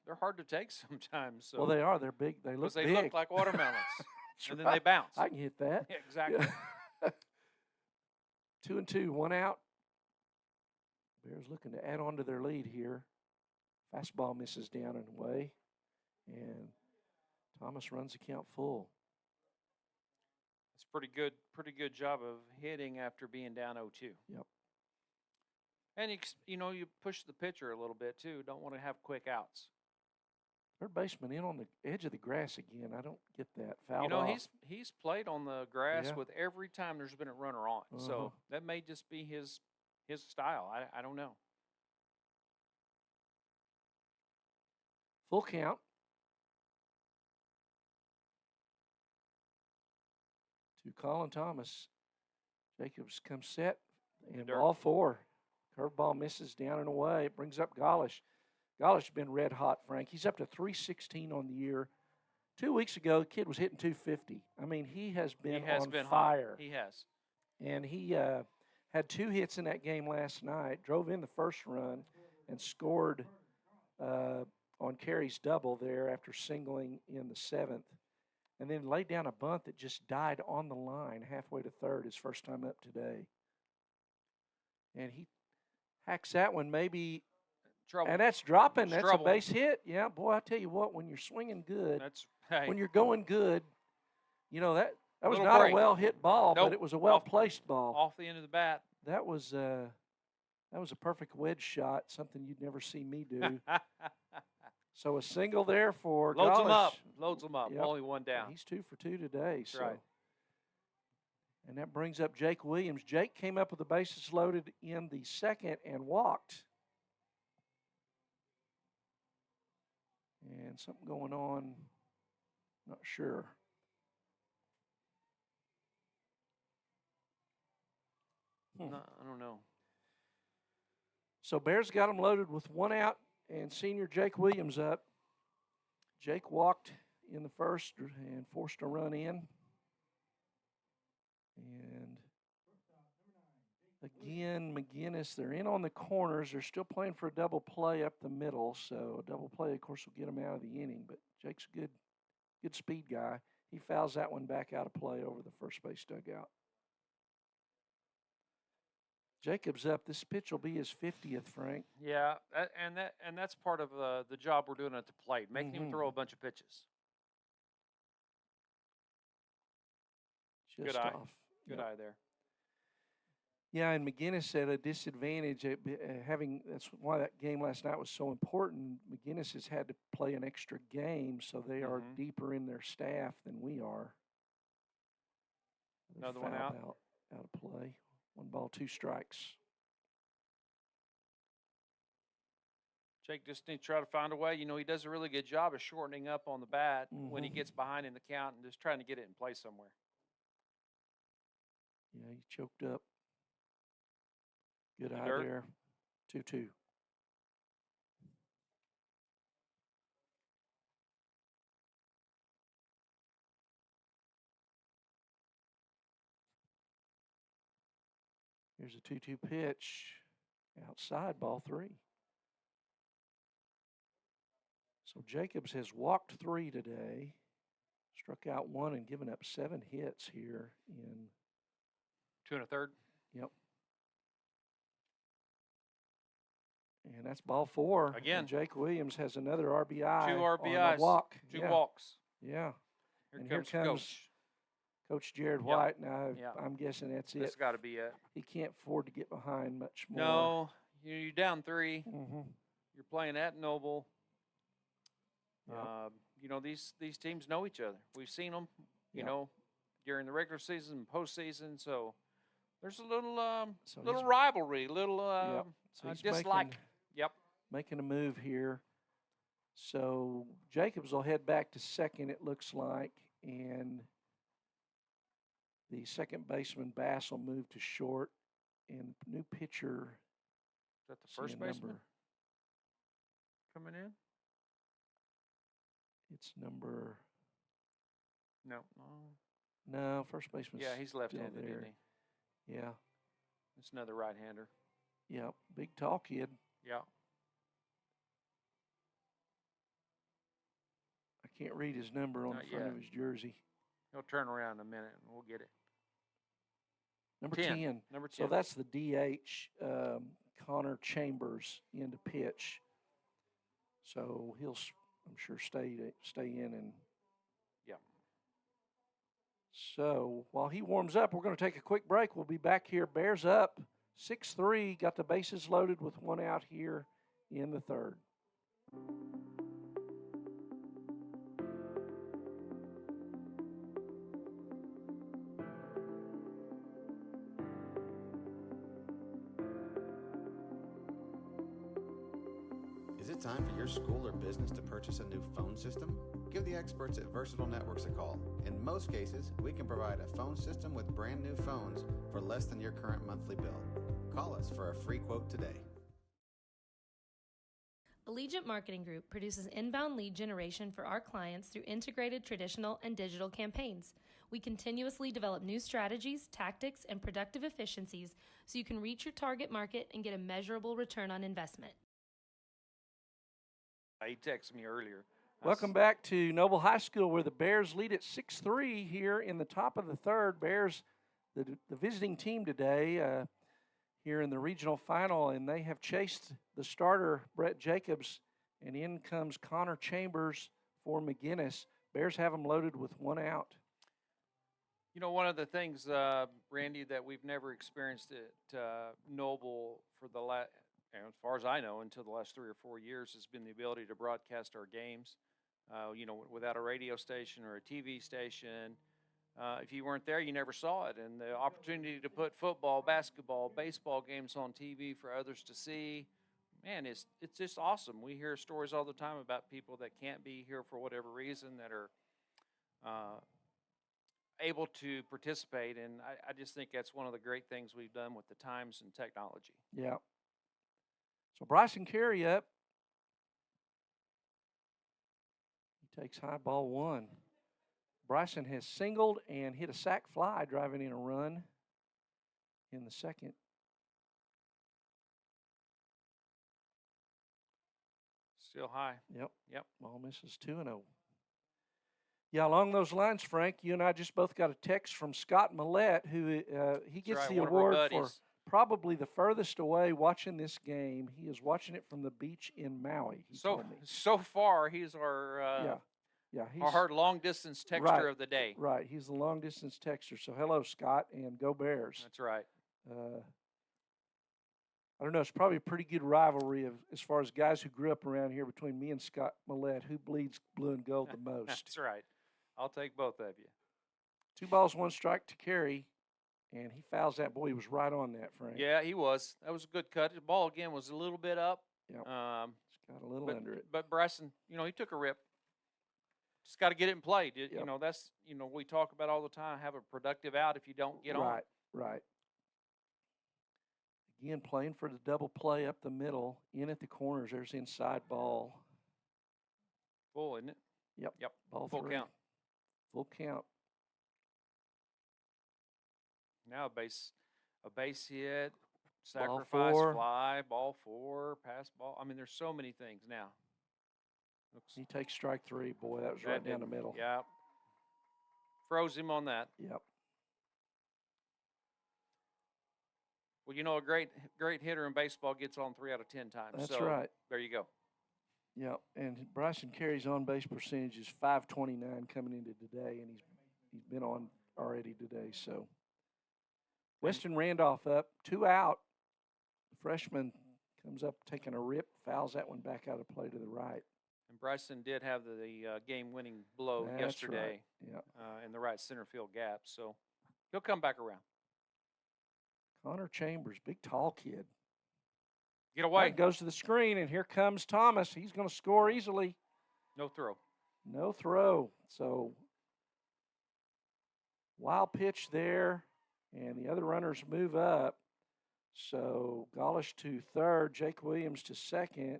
they're hard to take sometimes. So Well, they are. They're big. They look they big. look like watermelons, and then right. they bounce. I can hit that. Yeah, exactly. 2-2, 1 out. Bears looking to add on to their lead here. Fastball misses down and away, and Thomas runs the count full. It's pretty good job of hitting after being down 0-2. Yep. And you push the pitcher a little bit too. Don't want to have quick outs. Third baseman in on the edge of the grass again. I don't get that. Fouled You know, off. he's played on the grass Yeah. with every time there's been a runner on. So that may just be his style. I don't know. Full count. To Colin Thomas. Jacobs comes set, and ball 4. Curveball misses down and away. It brings up Golish. Golish has been red hot, Frank. He's up to 316 on the year. 2 weeks ago, the kid was hitting 250. I mean, he has been on fire. Hot. He has. And he had 2 hits in that game last night, drove in the first run, and scored on Carey's double there after singling in the 7th. And then laid down a bunt that just died on the line halfway to third, his first time up today. And he hacks that one maybe. Trouble. And that's dropping. It's That's trouble. a base hit. Yeah, boy, I tell you what, when you're swinging good, Hey. when you're going good, you know, that was Little not break. a well-hit ball, Nope. but it was a well-placed ball. Off the end of the bat. That was a perfect wedge shot, something you'd never see me do. So a single there for Loads Golish. them up. Loads them up. Yep. Only one down. He's 2 for 2 today. That's So. right. And that brings up Jake Williams. Jake came up with the bases loaded in the 2nd and walked. And something going on, not sure. No, I don't know. So Bears got him loaded with 1 out and senior Jake Williams up. Jake walked in the first and forced a run in. And Again, McGuinness, they're in on the corners. They're still playing for a double play up the middle. So a double play, of course, will get them out of the inning. But Jake's a good speed guy. He fouls that one back out of play over the first base dugout. Jacobs up. This pitch will be his 50th, Frank. Yeah, and that's part of the job we're doing at the plate, making him throw a bunch of pitches. Just Good eye. off. Good eye there. Yeah, and McGuinness at a disadvantage. That's why that game last night was so important. McGuinness has had to play an extra game, so they are deeper in their staff than we are. Another one out. Out of play. 1 ball, 2 strikes. Jake just needs to try to find a way. You know, he does a really good job of shortening up on the bat when he gets behind in the count and just trying to get it in play somewhere. Yeah, he choked up. Good eye Dirt. there. 2-2. Here's a 2-2 pitch. Outside, ball 3. So Jacobs has walked 3 today, struck out 1 and given up 7 hits here in 2 1/3. Yep. And that's ball 4. Again. And Jake Williams has another RBI. 2 on RBIs. the walk. 2 Yeah. walks. Yeah. Here comes Coach Jared White. Now, Yep. I'm guessing that's That's it. got to be it. He can't afford to get behind much more. No, you're down 3. Mm-hmm. You're playing at Noble. Yep. You know, these teams know each other. We've seen them, you Yep. know, during the regular season and postseason. So there's a little So little he's- rivalry, little Yep. So he's dislike. Yep. making a move here. So Jacobs will head back to second, it looks like, and the second baseman Bass will move to short, and the new pitcher. Is that the see first a baseman number. coming in? It's number. No. No, first baseman's Yeah, he's still left-handed, there. isn't he? Yeah, It's another right-hander. yeah, big tall kid. Yeah. I can't read his number on Not the front of yet. his jersey. He'll turn around in a minute and we'll get it. Number 10. 10. Number 10. So that's the DH, Connor Chambers in to pitch. So he'll, I'm sure, stay in. And Yeah. so while he warms up, we're going to take a quick break. We'll be back here. Bears up 6-3. Got the bases loaded with 1 out here in the 3rd. Is it time for your school or business to purchase a new phone system? Give the experts at Versatile Networks a call. In most cases, we can provide a phone system with brand new phones for less than your current monthly bill. Call us for a free quote today. Allegiant Marketing Group produces inbound lead generation for our clients through integrated traditional and digital campaigns. We continuously develop new strategies, tactics, and productive efficiencies so you can reach your target market and get a measurable return on investment. He texted me earlier. Welcome back to Noble High School, where the Bears lead at 6-3 here in the top of the 3rd. Bears, the visiting team today here in the regional final, and they have chased the starter, Brett Jacobs, and in comes Connor Chambers for McGuinness. Bears have them loaded with 1 out. You know, one of the things, Randy, that we've never experienced at Noble for the last, as far as I know, until the last 3 or 4 years, has been the ability to broadcast our games. You know, without a radio station or a TV station, if you weren't there, you never saw it. And the opportunity to put football, basketball, baseball games on TV for others to see, man, it's just awesome. We hear stories all the time about people that can't be here for whatever reason that are able to participate, and I just think that's one of the great things we've done with the times and technology. Yeah. So Bryson Carey up. He takes high ball 1. Bryson has singled and hit a sac fly, driving in a run in the 2nd Still high. Yep. Yep. Ole Miss is 2-0. Yeah, along those lines, Frank, you and I just both got a text from Scott Millette, who he gets right, the one of our award for buddies. probably the furthest away watching this game. He is watching it from the beach in Maui. He told me. So far, he's our our long distance texter right, of the day. Right, he's the long distance texter. So hello, Scott, and go Bears. That's right. I don't know. It's probably a pretty good rivalry as far as guys who grew up around here between me and Scott Millette. Who bleeds blue and gold the most? That's right. I'll take both of you. 2 balls, 1 strike to Carey, and he fouls that. Boy, he was right on that, Frank. Yeah, he was. That was a good cut. The ball again was a little bit up. Yep. Just got a little under it. But Bryson, he took a rip. Just got to get it in play. Yep. That's we talk about all the time. Have a productive out if you don't get on. Right. Again, playing for the double play up the middle, in at the corners. There's the inside ball. Full, isn't it? Yep. Ball full 3. count. Full count. Now a base hit, Ball sacrifice 4. fly, ball 4, pass ball. I mean, there's so many things now. He takes strike 3. Boy, that was right down the middle. Yeah. Froze him on that. Yep. Well, a great hitter in baseball gets on 3 out of 10 times. That's so right. There you go. Yep. And Bryson Carey's on base percentage is .529 coming into today, and he's been on already today. So Weston Randolph up, 2 out. The freshman comes up taking a rip, fouls that one back out of play to the right. And Bryson did have the game-winning blow That's yesterday right. in the right center field gap. So he'll come back around. Connor Chambers, big tall kid. Get away. That goes to the screen, and here comes Thomas. He's going to score easily. No throw. No throw. So wild pitch there, and the other runners move up. So Golish to third, Jake Williams to second.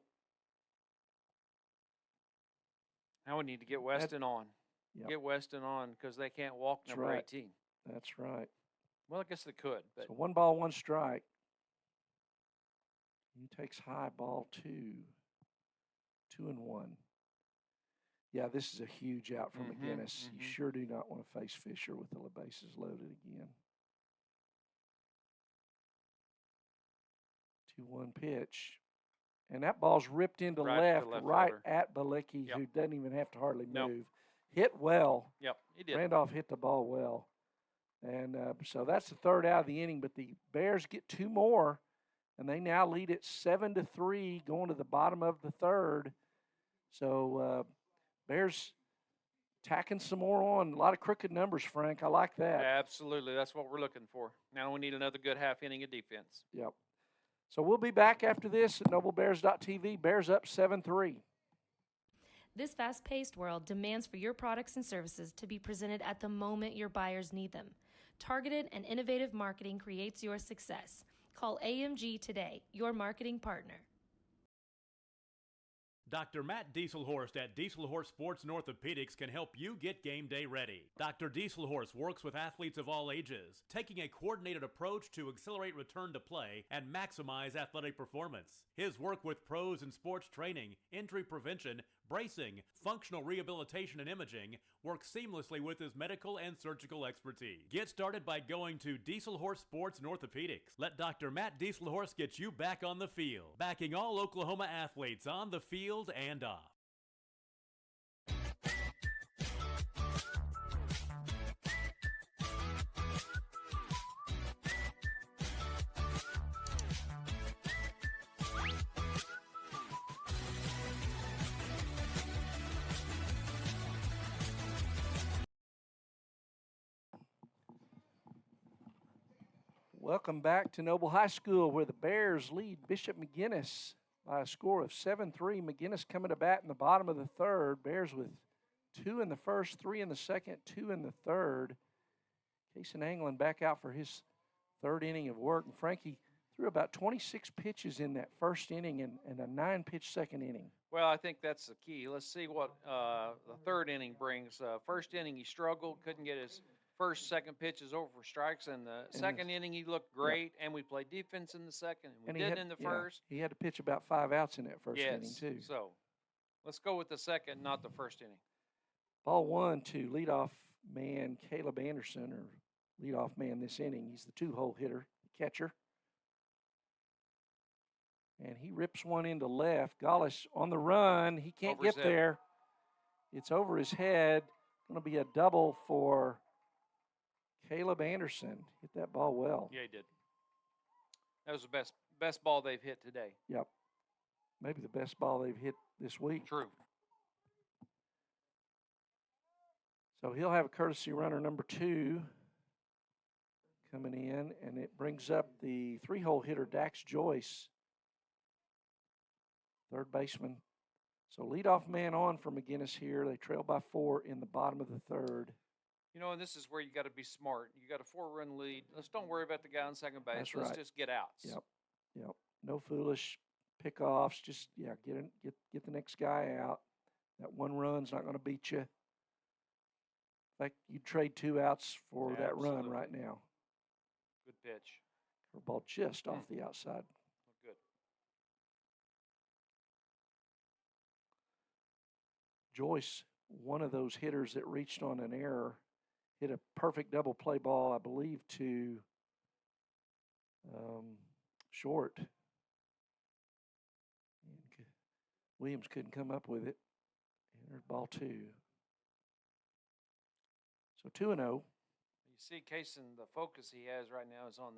Now we need to get Weston on. Yep. Get Weston on because they can't walk That's number right. 18. That's right. Well, I guess they could. But So 1 ball, 1 strike. He takes high, ball 2. 2-1. Yeah, this is a huge out for McGuinness. You sure do not want to face Fisher with the bases loaded again. 2-1 pitch. And that ball's ripped into left right fielder. at Balicki, Yep. who doesn't even have to hardly Nope. move. Hit well. Yep, he did. Randolph hit the ball well. And so that's the 3rd out of the inning, but the Bears get 2 more, and they now lead it 7-3 going to the bottom of the 3rd. So Bears tacking some more on. A lot of crooked numbers, Frank. I like that. Absolutely. That's what we're looking for. Now we need another good half inning of defense. Yep. So we'll be back after this at NobleBears.tv. Bears up 7-3. This fast-paced world demands for your products and services to be presented at the moment your buyers need them. Targeted and innovative marketing creates your success. Call AMG today, your marketing partner. Dr. Matt Dieselhorst at Dieselhorst Sports and Orthopedics can help you get game day ready. Dr. Dieselhorst works with athletes of all ages, taking a coordinated approach to accelerate return to play and maximize athletic performance. His work with pros in sports training, injury prevention, bracing, functional rehabilitation, and imaging works seamlessly with his medical and surgical expertise. Get started by going to Dieselhorst Sports and Orthopedics. Let Dr. Matt Dieselhorst get you back on the field, backing all Oklahoma athletes on the field and off. Welcome back to Noble High School, where the Bears lead Bishop McGuinness by a score of 7-3. McGuinness coming to bat in the bottom of the 3rd. Bears with 2 in the 1st, 3 in the 2nd, 2 in the 3rd. Cason Anglin back out for his 3rd inning of work. And Frankie threw about 26 pitches in that 1st inning and a 9-pitch 2nd inning. Well, I think that's the key. Let's see what the 3rd inning brings. 1st inning, he struggled, couldn't get his first, second pitches over for strikes. And the 2nd inning, he looked great, and we played defense in the 2nd, and we didn't in the 1st. He had to pitch about 5 outs in that 1st inning, too. So Let's go with the second, not the first inning. Ball 1 to leadoff man Caleb Anderson, or leadoff man this inning. He's the 2-hole hitter, catcher. And he rips one into left. Gallus on the run. He can't Over his get head. there. It's over his head. Going to be a double for Caleb Anderson. Hit that ball well. Yeah, he did. That was the best ball they've hit today. Yep. Maybe the best ball they've hit this week. True. So he'll have a courtesy runner number 2 coming in, and it brings up the 3-hole hitter Dax Joyce, third baseman. So leadoff man on for McGuinness here. They trail by 4 in the bottom of the third. You know, and this is where you got to be smart. You got a 4-run lead. Let's don't worry about the guy on second base. That's Let's right. just get outs. Yep. No foolish pickoffs. Just get the next guy out. That 1 run's not going to beat you. In fact, you'd trade 2 outs for that run Absolutely. right now. Good pitch. Curveball just off the outside. Good. Joyce, one of those hitters that reached on an error, hit a perfect double play ball, I believe, to short. And Williams couldn't come up with it. And there's ball 2. So 2-0. You see, Kaysen, the focus he has right now is on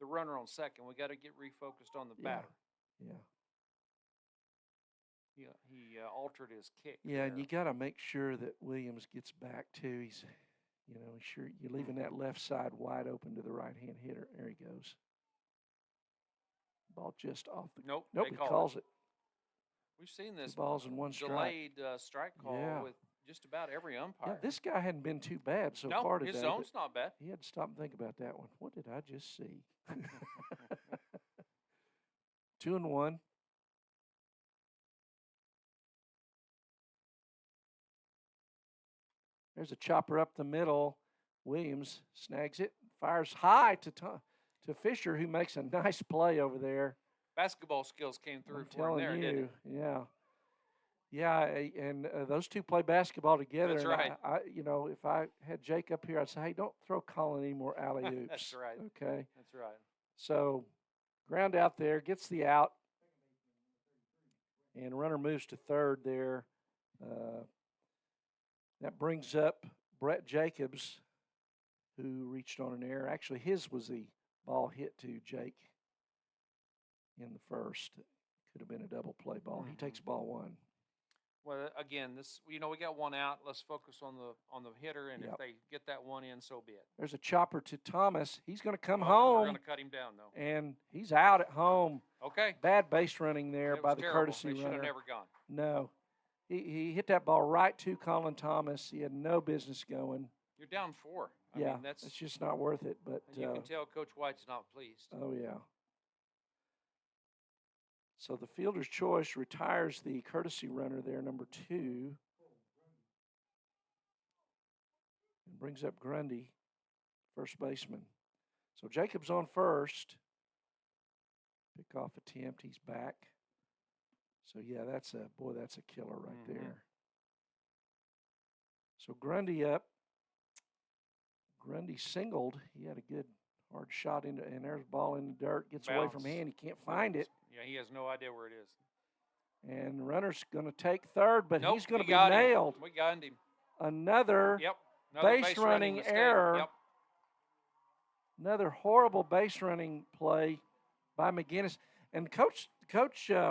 the runner on second. We got to get refocused on the batter. Yeah. He altered his kick. Yeah, and you got to make sure that Williams gets back too. He's, sure you're leaving that left side wide open to the right-hand hitter. There he goes. Ball just off the. Nope. He calls it. We've seen this 2 balls and 1 strike. delayed strike call with just about every umpire. Yeah, this guy hadn't been too bad so far today. His zone's not bad. He had to stop and think about that one. What did I just see? 2-1. There's a chopper up the middle. Williams snags it, fires high to Fisher, who makes a nice play over there. Basketball skills came through I'm for him there, telling didn't you, it? yeah. Yeah, and those two play basketball together. That's and right. I, if I had Jake up here, I'd say, hey, don't throw Colin any more alley-oops. That's right. Okay. That's right. So ground out there, gets the out, and runner moves to third there. That brings up Brett Jacobs, who reached on an error. Actually, his was the ball hit to Jake in the first. Could have been a double play ball. He takes ball 1. Well, again, we got 1 out. Let's focus on the hitter, and if they get that 1 in, so be it. There's a chopper to Thomas. He's going to come home. We're going to cut him down, though. And he's out at home. Okay. Bad base running there by the terrible. courtesy They runner. should have never gone. No. He hit that ball right to Colin Thomas. He had no business going. You're down 4. I Yeah, mean, that's it's just not worth it. But and you can tell Coach White's not pleased. Oh, yeah. So the fielder's choice retires the courtesy runner there, number 2. And brings up Grundy, first baseman. So Jacobs on first. Pickoff attempt. He's back. So, yeah, that's a killer right there. So Grundy up. Grundy singled. He had a good hard shot into, and there's a ball in the dirt. Gets away from hand. He can't find it. Yeah, he has no idea where it is. And the runner's going to take third, but Nope, he's going to be got him. nailed. We got him. Another base running mistake. error. Yep. Another horrible base running play by McGuinness. And Coach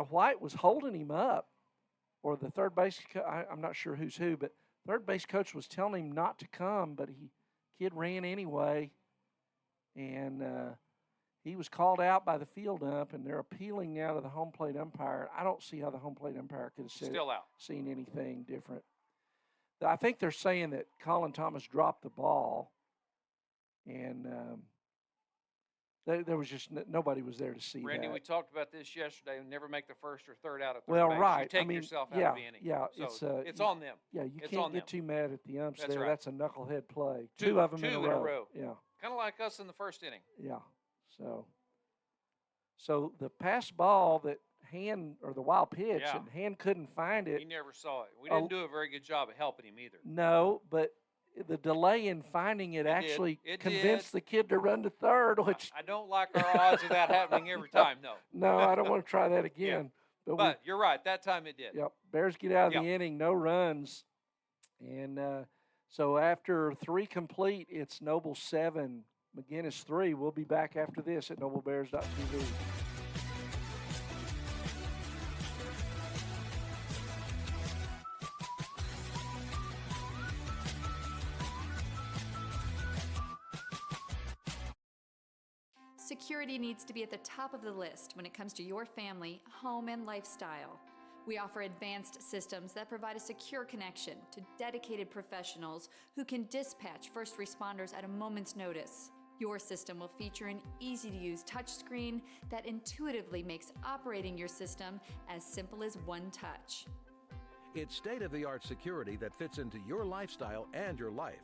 White was holding him up, or the third base. I'm not sure who's who, but third base coach was telling him not to come, but kid ran anyway, and he was called out by the field ump, and they're appealing now to the home plate umpire. I don't see how the home plate umpire could have seen anything different. I think they're saying that Colin Thomas dropped the ball, and there was just nobody was there to see Randy, that. we talked about this yesterday. Never make the first or third out at third Well, base. right. You take yourself out of the inning. Yeah, so it's on them. Yeah, you it's can't get too mad at the umps That's there. right. That's a knucklehead play. Two of them in a row. Yeah. Kind of like us in the first inning. Yeah. So the pass ball that Hand or the wild pitch, Yeah. and Hand couldn't find it. He never saw it. We didn't do a very good job of helping him either. No, but the delay in finding it actually convinced the kid to run to third, which I don't like our odds of that happening every time. No. No, I don't want to try that again. Yeah. But you're right. That time it did. Yep. Bears get out of the inning, no runs, and so after 3 complete, it's Noble 7, McGuinness 3. We'll be back after this at NobleBears.tv. Security needs to be at the top of the list when it comes to your family, home, and lifestyle. We offer advanced systems that provide a secure connection to dedicated professionals who can dispatch first responders at a moment's notice. Your system will feature an easy-to-use touchscreen that intuitively makes operating your system as simple as one touch. It's state-of-the-art security that fits into your lifestyle and your life.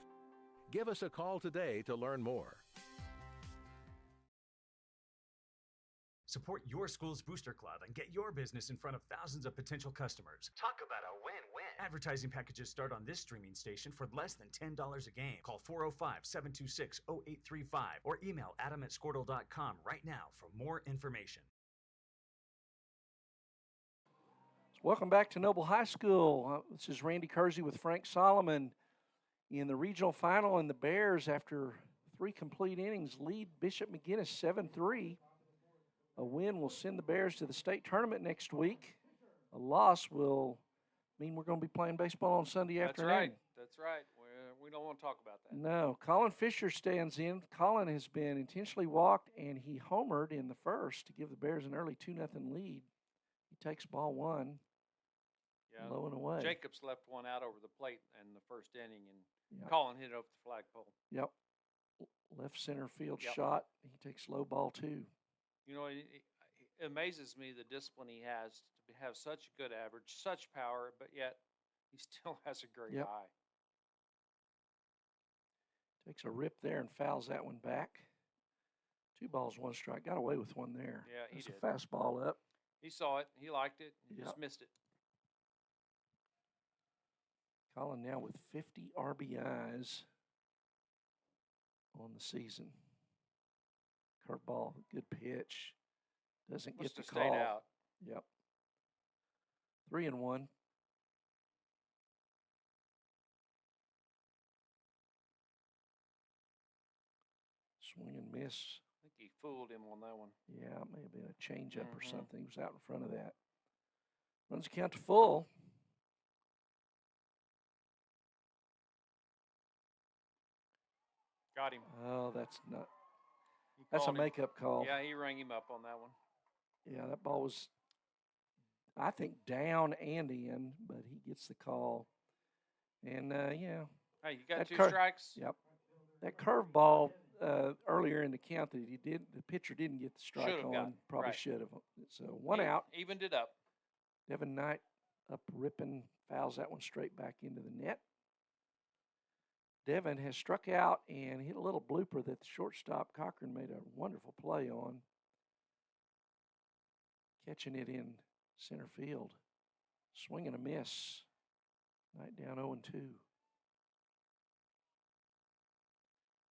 Give us a call today to learn more. Support your school's booster club and get your business in front of thousands of potential customers. Talk about a win-win. Advertising packages start on this streaming station for less than $10 a game. Call 405-726-0835 or email adam@squirtle.com right now for more information. Welcome back to Noble High School. This is Randy Kersey with Frank Solomon. In the regional final, and the Bears, after 3 complete innings, lead Bishop McGuinness 7-3. A win will send the Bears to the state tournament next week. A loss will mean we're going to be playing baseball on Sunday afternoon. That's right. We don't want to talk about that. No. Colin Fisher stands in. Colin has been intentionally walked, and he homered in the first to give the Bears an early 2-0 lead. He takes ball 1, low and away. Jacobs left one out over the plate in the first inning, and Yep. Colin hit it up the flagpole. Yep. Left center field shot. He takes low ball 2. You know, it amazes me the discipline he has to have such a good average, such power, but yet he still has a great eye. Takes a rip there and fouls that one back. 2 balls, 1 strike. Got away with one there. Yeah, he That's did. a fastball up. He saw it. He liked it. He just missed it. Colin now with 50 RBIs on the season. Curveball, good pitch. Doesn't Must get the have stayed call. out. Yep. 3-1. Swing and miss. I think he fooled him on that one. Yeah, it may have been a changeup or Mhm. something. He was out in front of that. Runs the count to full. Got him. Oh, that's not. He That's a called him. makeup call. Yeah, he rang him up on that one. Yeah, that ball was, I think, down and in, but he gets the call. And, yeah. Hey, you got that 2 strikes? Yep. That curveball earlier in the count that the pitcher didn't get the strike Should've on. gotten, Probably right. should have. So 1 out. Evened it up. Devin Knight up ripping, fouls that one straight back into the net. Devin has struck out and hit a little blooper that the shortstop Cochran made a wonderful play on. Catching it in center field. Swing and a miss. Knight down 0-2.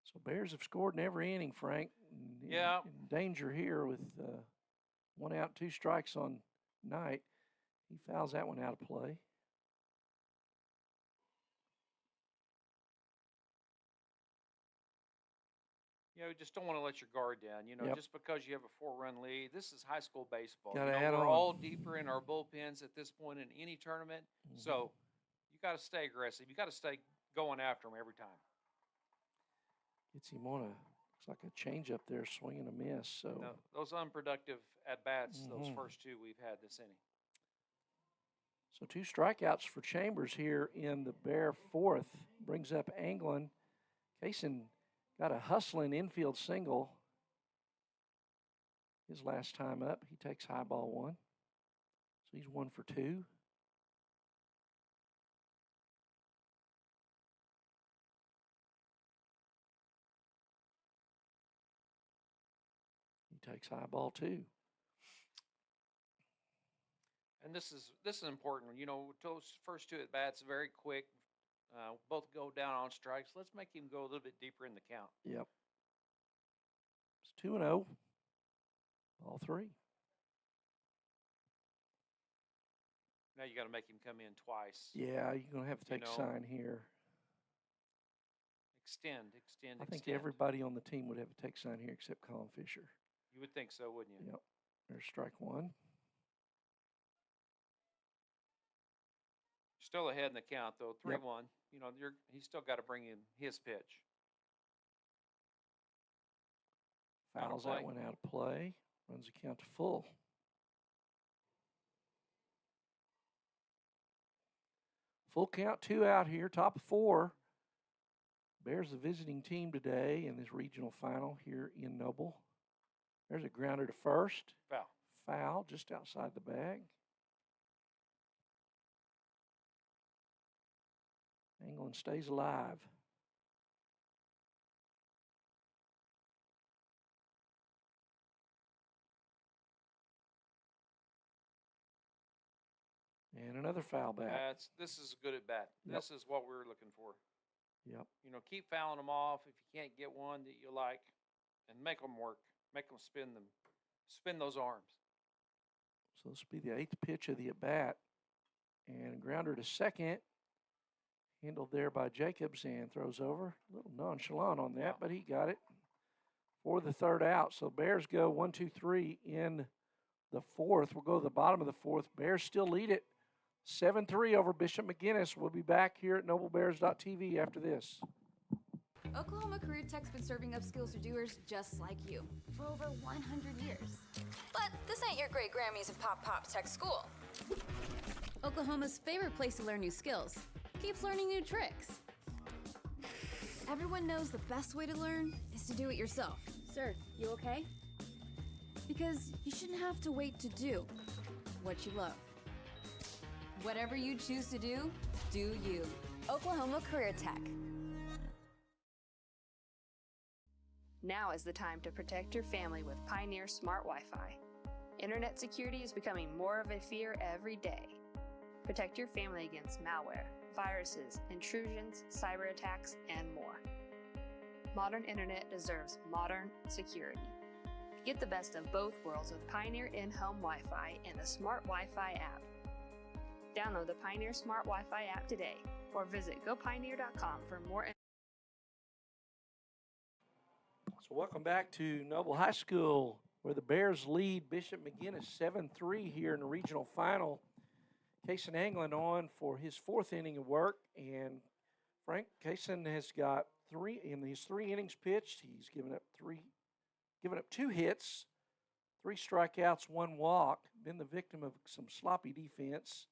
So Bears have scored in every inning, Frank. Yeah. In danger here with 1 out, 2 strikes on Knight. He fouls that one out of play. You know, you just don't want to let your guard down. You know, Yep. just because you have a 4-run lead, this is high school baseball. Gotta You know, add we're on. all deeper in our bullpens at this point in any tournament. Mhm. So you got to stay aggressive. You got to stay going after them every time. Gets him on looks like a changeup there, swing and a miss. So No, those unproductive at bats, those Mhm. first 2 we've had this inning. So 2 strikeouts for Chambers here in the Bear 4th. Brings up Anglin. Kaysen got a hustling infield single. His last time up, he takes high ball 1. So he's 1 for 2. He takes high ball 2. And this is important. You know, those first two at bats very quick. Both go down on strikes. Let's make him go a little bit deeper in the count. Yep. It's 2-0. Ball 3. Now you got to make him come in twice. Yeah, you're going to have to take a sign here. Extend. I think everybody on the team would have to take a sign here except Colin Fisher. You would think so, wouldn't you? Yep. There's strike 1. Still ahead in the count, though, 3-1. Yep. You know, he's still got to bring in his pitch. Fouls that one out of play. Runs the count to full. Full count, 2 out here, top of 4. Bears the visiting team today in this regional final here in Noble. There's a grounder to first. Foul. Foul just outside the bag. England stays alive. And another foul back. This is good at bat. Yep. This is what we were looking for. Yep. You know, keep fouling them off if you can't get one that you like, and make them work. Make them spin those arms. So this will be the 8th pitch of the at bat, and a grounder to second, handled there by Jacobs, and throws over. A little nonchalant on that, but he got it for the 3rd out. So Bears go 1, 2, 3 in the 4th. We'll go to the bottom of the 4th. Bears still lead it 7-3 over Bishop McGuinness. We'll be back here at NobleBears.tv after this. Oklahoma Career Tech's been serving up skills to doers just like you for over 100 years. But this ain't your great Grammys and Pop Pop Tech School. Oklahoma's favorite place to learn new skills keeps learning new tricks. Everyone knows the best way to learn is to do it yourself. Sir, you okay? Because you shouldn't have to wait to do what you love. Whatever you choose to do you. Oklahoma Career Tech. Now is the time to protect your family with Pioneer Smart Wi-Fi. Internet security is becoming more of a fear every day. Protect your family against malware, viruses, intrusions, cyber attacks, and more. Modern internet deserves modern security. Get the best of both worlds with Pioneer in-home Wi-Fi and the Smart Wi-Fi app. Download the Pioneer Smart Wi-Fi app today or visit gopioneer.com for more. So welcome back to Noble High School, where the Bears lead Bishop McGuinness 7-3 here in the regional final. Kaysen Anglin on for his 4th inning of work, and Frank Kaysen has got 3 in these 3 innings pitched. He's given up 2 hits, 3 strikeouts, 1 walk. Been the victim of some sloppy defense,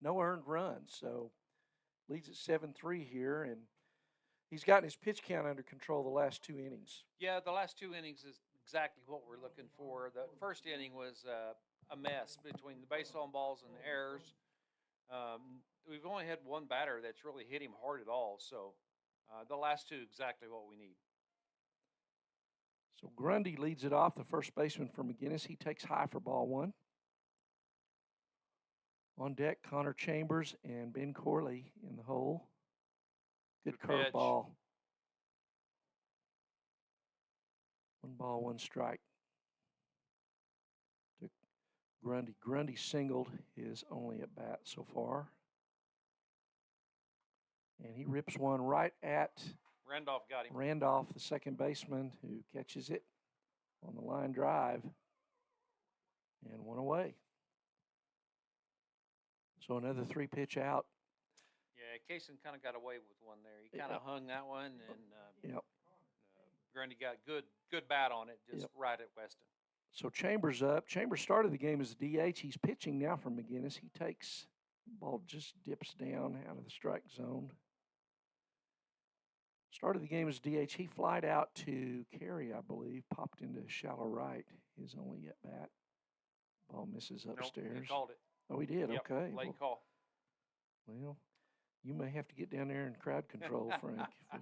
no earned runs. So leads at 7-3 here, and he's gotten his pitch count under control the last 2 innings. Yeah, the last 2 innings is exactly what we're looking for. The first inning was a mess between the base on balls and the errors. We've only had 1 batter that's really hit him hard at all. So the last 2, exactly what we need. So Grundy leads it off, the first baseman for McGuinness. He takes high for ball 1. On deck, Connor Chambers and Ben Corley in the hole. Good curveball. 1 ball, 1 strike. To Grundy. Grundy singled his only at bat so far. And he rips one right at Randolph got him. Randolph, the second baseman, who catches it on the line drive. And 1 away. So another 3-pitch out. Yeah, Kaysen kind of got away with one there. He kind of hung that one, and Grundy got good bat on it, just right at Weston. So Chambers up. Chambers started the game as a DH. He's pitching now for McGuinness. He takes, ball just dips down out of the strike zone. Started the game as DH. He flied out to Carey, I believe, popped into shallow right, his only at bat. Ball misses upstairs. Nope, he called it. Oh, he did? Yep, okay. Late call. Well, you may have to get down there and crowd control, Frank. If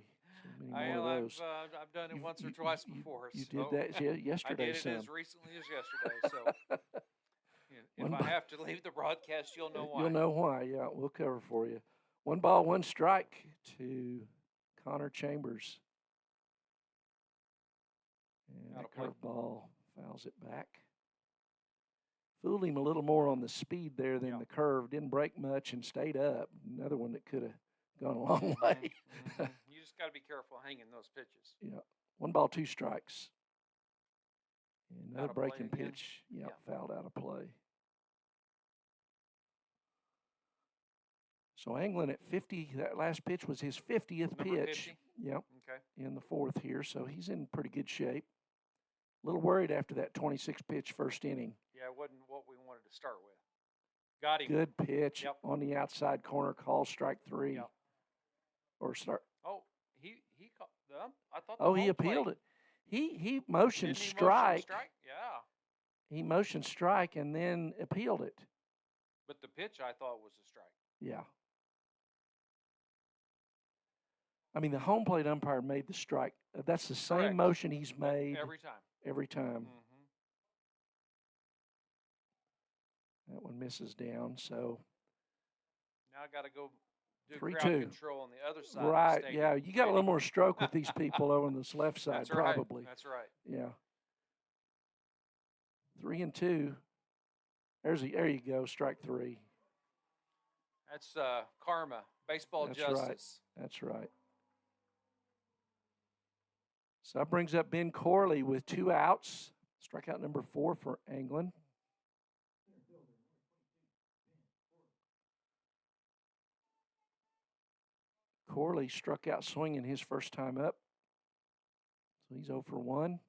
we see many more of those. I've done it once or twice before. You did that yesterday. I did it as recently as yesterday. So If I have to leave the broadcast, you'll know why. You'll know why. Yeah, we'll cover for you. 1 ball, 1 strike to Connor Chambers. And that curveball fouls it back. Fooled him a little more on the speed there than the curve. Didn't break much and stayed up. Another one that could have gone a long way. You just got to be careful hanging those pitches. Yeah. 1 ball, 2 strikes. And another breaking play again? pitch. Yeah, fouled out of play. So Anglin at 50, that last pitch was his 50th Number pitch. 50? Yep. Okay. In the 4th here, so he's in pretty good shape. A little worried after that 26 pitch first inning. Yeah, it wasn't what we wanted to start with. Got him. Good pitch Yep. on the outside corner, call strike 3. Yep. Or start. Oh, he caught the. I thought. Oh, he appealed it. He motioned Didn't he strike. motion strike? Yeah. He motioned strike and then appealed it. But the pitch I thought was a strike. Yeah. I mean, the home plate umpire made the strike. That's the same Correct. motion he's made Every time. every time. Mm-hmm. That one misses down, so Now I got to go do 3-2. crowd control on the other side. right, Of the yeah. stadium. You got a little more stroke with these people over on this left side, That's right. probably. That's right. Yeah. 3-2. There you go, strike 3. That's karma, baseball That's justice. right. That's right. So that brings up Ben Corley with 2 outs. Strikeout number 4 for Anglin. Corley struck out swinging his first time up. So he's 0 for 1, and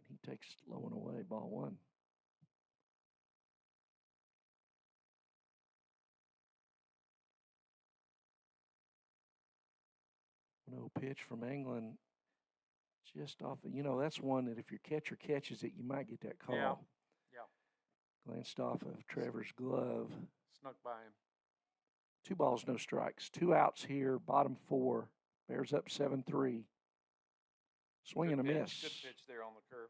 he takes low and away, ball 1. No pitch from Anglin. Just off, that's one that if your catcher catches it, you might get that call. Yeah. Glanced off of Trevor's glove. Snuck by him. 2 balls, no strikes. 2 outs here, bottom 4. Bears up 7-3. Swing and a miss. Good pitch there on the curve.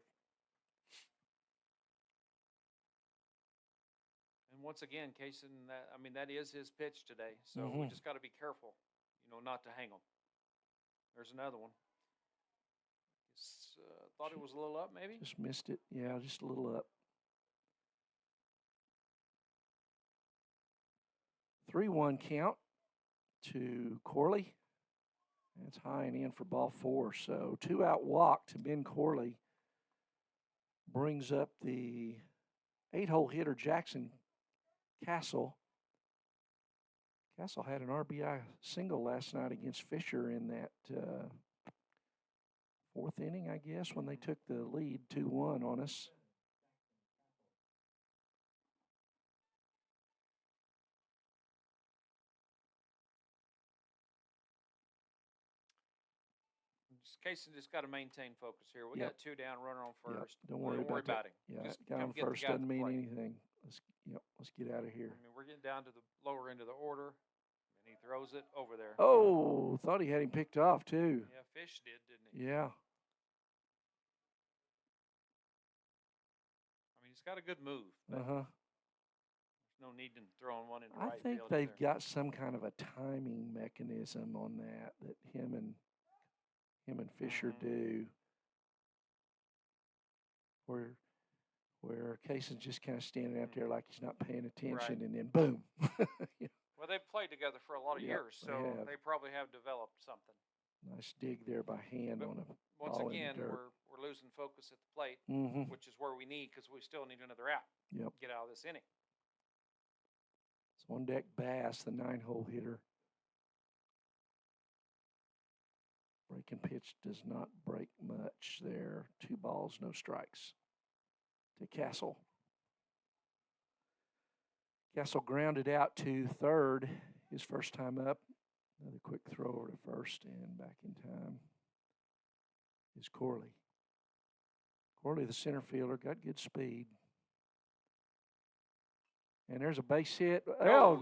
And once again, Kaysen, that is his pitch today. So we just got to be careful, not to hang him. There's another one. Thought it was a little up, maybe? Just missed it. Yeah, just a little up. 3-1 count to Corley. That's high and in for ball 4. So 2-out walk to Ben Corley brings up the 8-hole hitter Jackson Castle. Castle had an RBI single last night against Fisher in that 4th inning, I guess, when they took the lead 2-1 on us. Kaysen just got to maintain focus here. We got 2 down, runner on first. Don't worry about it. Yeah, Just guy on first doesn't mean anything. Let's get out of here. We're getting down to the lower end of the order, and he throws it over there. Oh, thought he had him picked off too. Yeah, Fish did, didn't he? Yeah. He's got a good move. Uh-huh. There's no need in throwing one in the right I think field they've either. got some kind of a timing mechanism on that him and Fisher do, where Kaysen's just kind of standing out there like he's not paying attention, and then boom. Well, they've played together for a lot of years, so they probably have developed something. Nice dig there by hand But on a once ball again, in the dirt. we're losing focus at the plate, Mm-hmm. which is where we need because we still need another out. Yep. Get out of this inning. It's on deck Bass, the 9-hole hitter. Breaking pitch does not break much there. 2 balls, no strikes to Castle. Castle grounded out to third his first time up. Another quick throw over to first and back in time is Corley. Corley, the center fielder, got good speed. And there's a base hit. Oh,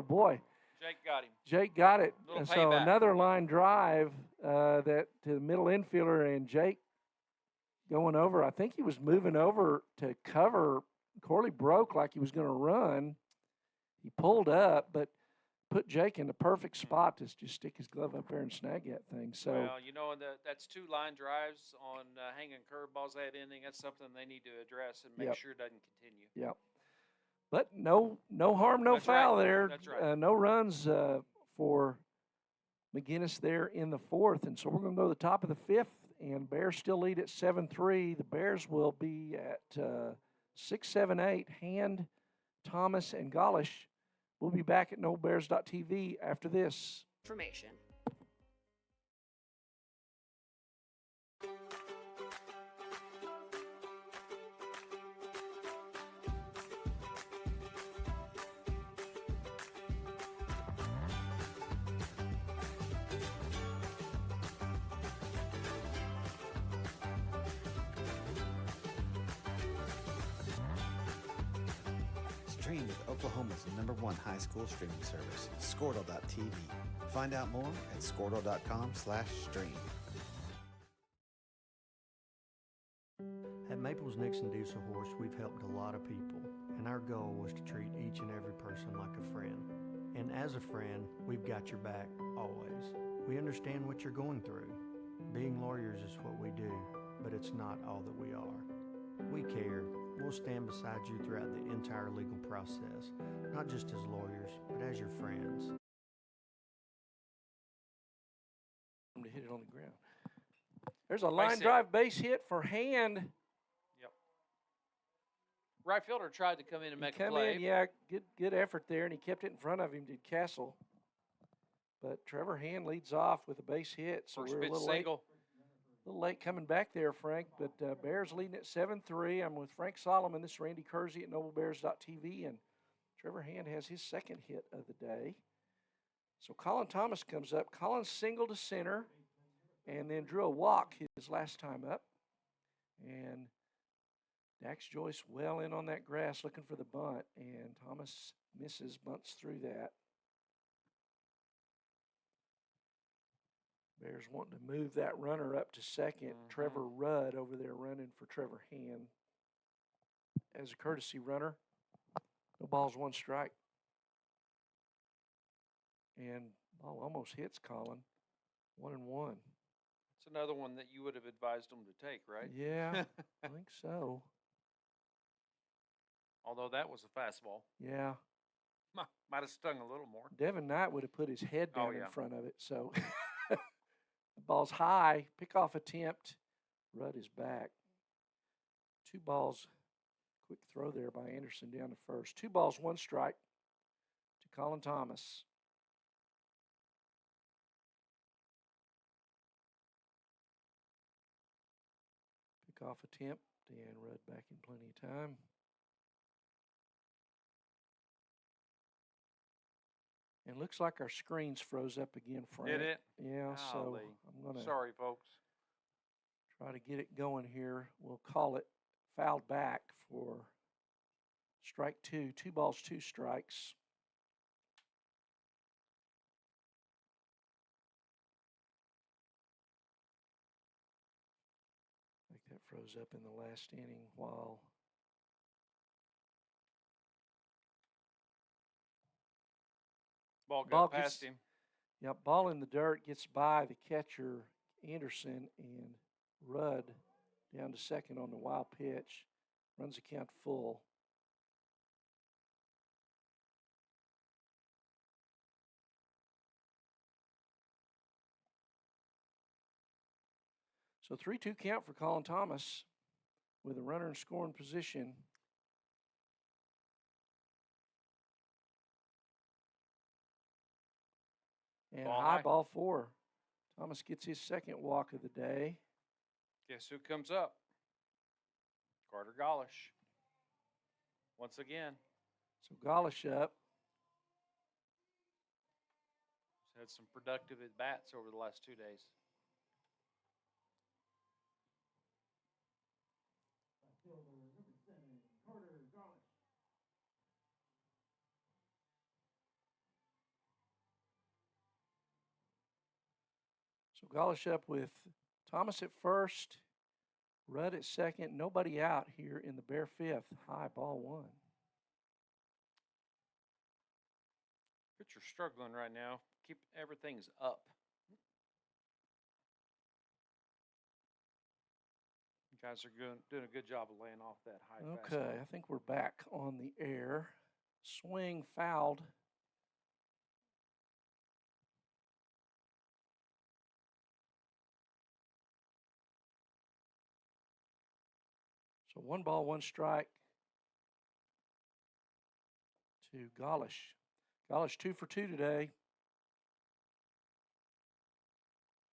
boy. Jake got him. Jake got it. Little And so payback. another line drive that to the middle infielder, and Jake going over. I think he was moving over to cover Corley broke like he was going to run. He pulled up, but put Jake in the perfect spot to just stick his glove up there and snag that thing. So, well, you know, that's 2 line drives on hanging curveballs that inning. That's something they need to address and make sure it doesn't continue. Yep. But no harm, no foul there. That's right. No runs for McGuinness there in the 4th. And so we're going to go to the top of the 5th, and Bears still lead at 7-3. The Bears will be at 6, 7, 8. Hand, Thomas, and Golish. We'll be back at NoBears.tv after this. Information. Stream with Oklahoma's #1 high school streaming service, Squirtle.tv. Find out more at Squirtle.com/stream. At Maples Nixon Diesel Horse, we've helped a lot of people, and our goal was to treat each and every person like a friend. And as a friend, we've got your back always. We understand what you're going through. Being lawyers is what we do, but it's not all that we are. We care. We'll stand beside you throughout the entire legal process, not just as lawyers, but as your friends. To hit it on the ground. There's a line drive base hit for Hand. Yep. Right fielder tried to come in and make a play. Come in, yeah, good effort there, and he kept it in front of him, did Castle. But Trevor Hand leads off with a base hit, so First we're a pitch little single. A little late coming back there, Frank, but Bears leading at 7-3. I'm with Frank Solomon. This is Randy Kersey at NobleBears.tv, and Trevor Hand has his second hit of the day. So Colin Thomas comes up. Colin singled to center and then drew a walk his last time up. And Dax Joyce well in on that grass looking for the bunt, and Thomas misses, bunts through that. Bears wanting to move that runner up to second. Trevor Rudd over there running for Trevor Hand as a courtesy runner. No balls, 1 strike. And ball almost hits Colin. 1-1. It's another one that you would have advised them to take, right? Yeah, I think so. Although that was a fastball. Yeah. Might have stung a little more. Devin Knight would have put his head down in yeah. front of it, so... The ball's high, pickoff attempt. Rudd is back. 2 balls, quick throw there by Anderson down to first. 2 balls, 1 strike to Colin Thomas. Pickoff attempt, and Rudd back in plenty of time. And looks like our screens froze up again, Frank. Did it? Yeah, so Golly. I'm going to Sorry, folks. try to get it going here. We'll call it fouled back for strike 2. 2 balls, 2 strikes. I think that froze up in the last inning while Ball got past him. Yep, ball in the dirt, gets by the catcher, Anderson, and Rudd down to second on the wild pitch. Runs the count full. So 3-2 count for Colin Thomas with a runner in scoring position. And high ball 4. Thomas gets his second walk of the day. Guess who comes up? Carter Golish. Once again. So Golish up. He's had some productive at-bats over the last 2 days. So Golish up with Thomas at first, Rudd at second. Nobody out here in the Bear fifth. High ball one. Pitcher's struggling right now. Keep everything's up. You guys are doing a good job of laying off that high Okay, fastball. I think we're back on the air. Swing fouled. So 1 ball, 1 strike to Golish. Golish 2 for 2 today.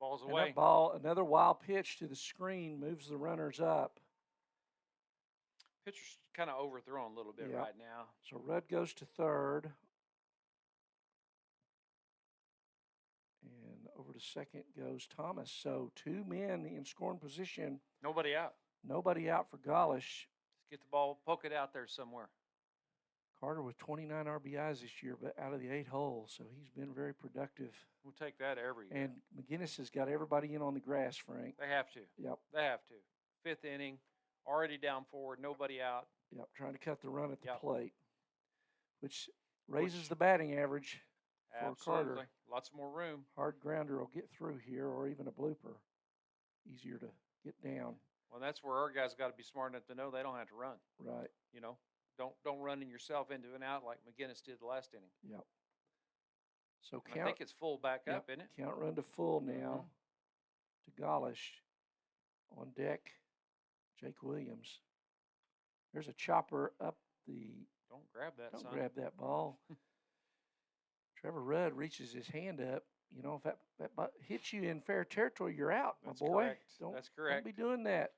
Ball's And away. that ball, another wild pitch to the screen, moves the runners up. Pitcher's kind of overthrown a little bit Yep. right now. So Rudd goes to third. And over to second goes Thomas. So 2 men in scoring position. Nobody out. Nobody out for Golish. Let's get the ball, poke it out there somewhere. Carter with 29 RBIs this year, but out of the 8 holes, so he's been very productive. We'll take that every year. And McGuinness has got everybody in on the grass, Frank. They have to. Yep. They have to. 5th inning, already down forward, nobody out. Yep, trying to cut the run at the Yep. plate, which raises the batting average for Absolutely. Carter. Lots more room. Hard grounder will get through here, or even a blooper. Easier to get down. Well, that's where our guys got to be smart enough to know they don't have to run. Right. You know, don't run in yourself into an out like McGuinness did the last inning. Yep. So And I think it's full back up, isn't it? Count run to full now to Golish. On deck, Jake Williams. There's a chopper up the. Don't grab that, Don't son. grab that ball. Trevor Rudd reaches his hand up. You know, if that hits you in fair territory, you're out, That's my boy. correct. That's correct. Don't be doing that.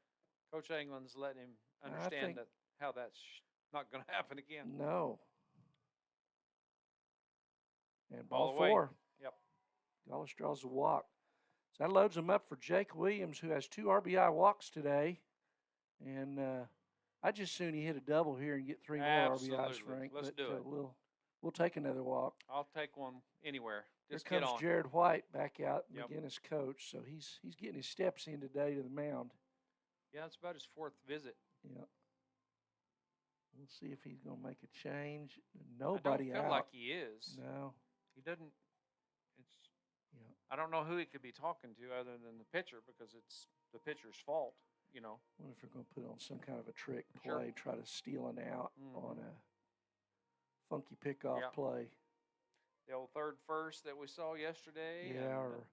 Coach England's letting him I understand think- that how that's not going to happen again. No. And Ball ball away. 4. Yep. Golish draws a walk. So that loads them up for Jake Williams, who has 2 RBI walks today. And I'd just soon he hit a double here and get 3 more RBIs, Absolutely. Frank. Let's but, do it. We'll take another walk. I'll take one anywhere. Here Just get comes on. Jared White back out, Yep. McGuinness coach. So he's getting his steps in today to the mound. Yeah, it's about his 4th visit. Yeah. We'll see if he's going to make a change. I Nobody don't feel out. like he is. No. He doesn't. It's. Yeah. I don't know who he could be talking to other than the pitcher because it's the pitcher's fault. You know. I wonder if they're going to put on some kind of a trick Sure. play, try to steal an out Mhm. on a funky pickoff Yep. play. The old third first that we saw yesterday. Yeah, and, or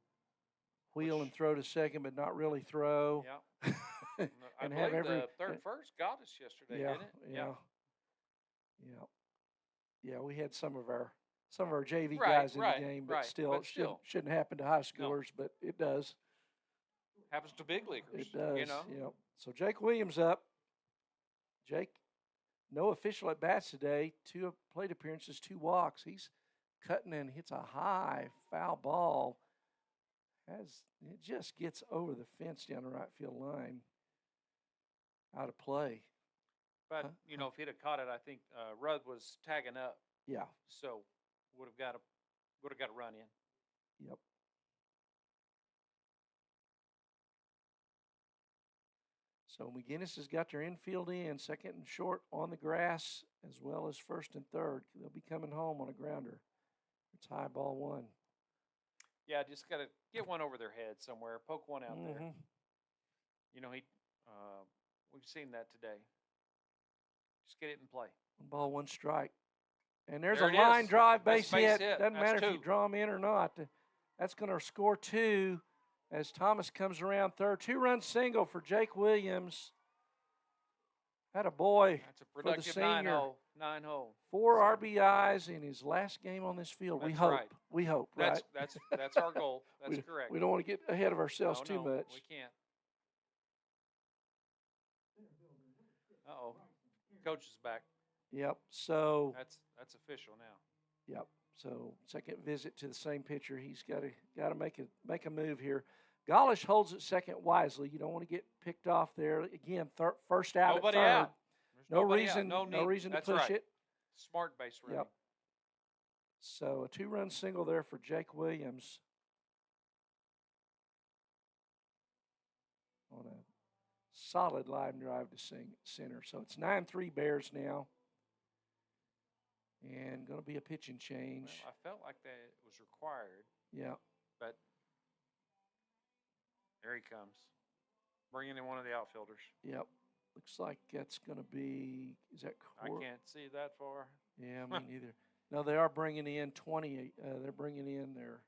wheel and throw to second, but not really throw. Yeah. I and believe have every the third first got us yesterday, yeah, didn't it? yeah, yeah, yeah. We had some of our JV Right, guys in right, the game, but right, still, but it still. shouldn't happen to high schoolers, but it does. Happens to big leaguers. It does. You know. Yeah. So Jake Williams up. Jake, no official at bats today. 2 plate appearances, 2 walks. He's cutting and hits a high foul ball. It just gets over the fence down the right field line. Out of play. But you know, if he'd have caught it, I think Rudd was tagging up, Yeah. so would have got a run in. Yep. So McGuinness has got their infield in, second and short on the grass, as well as first and third. They'll be coming home on a grounder. It's high ball 1. Yeah, just got to get one over their head somewhere, poke one out there. Mhm. You know, we've seen that today. Just get it in play. 1 ball, 1 strike. And there's There a it line is. drive That's base hit. hit. Doesn't That's matter if you 2. draw them in or not. That's going to score 2 as Thomas comes around third. 2-run single for Jake Williams. Had a boy That's a for the productive senior. 9-hole. 4 RBIs in his last game on this field. We That's hope. right. We hope, That's right? that's our goal. That's correct. We don't want to get ahead of ourselves No, too no, much. We can't. Uh-oh. Coach is back. Yep. So That's official now. Yep. So second visit to the same pitcher. He's got to make a move here. Golish holds it second wisely. You don't want to get picked off there. Again, first out Nobody at third. out. There's No nobody reason. out. No need. reason to That's push right. it. Smart base running. Yep. So a 2-run single there for Jake Williams on a solid line drive to center. So it's 9-3 Bears now. And going to be a pitching change. Well, I felt like that was required. Yeah. But there he comes. Bringing in one of the outfielders. Yep. Looks like that's going to be, is that I can't see that far. Yeah, me neither. No, they are bringing in 20. They're bringing in their,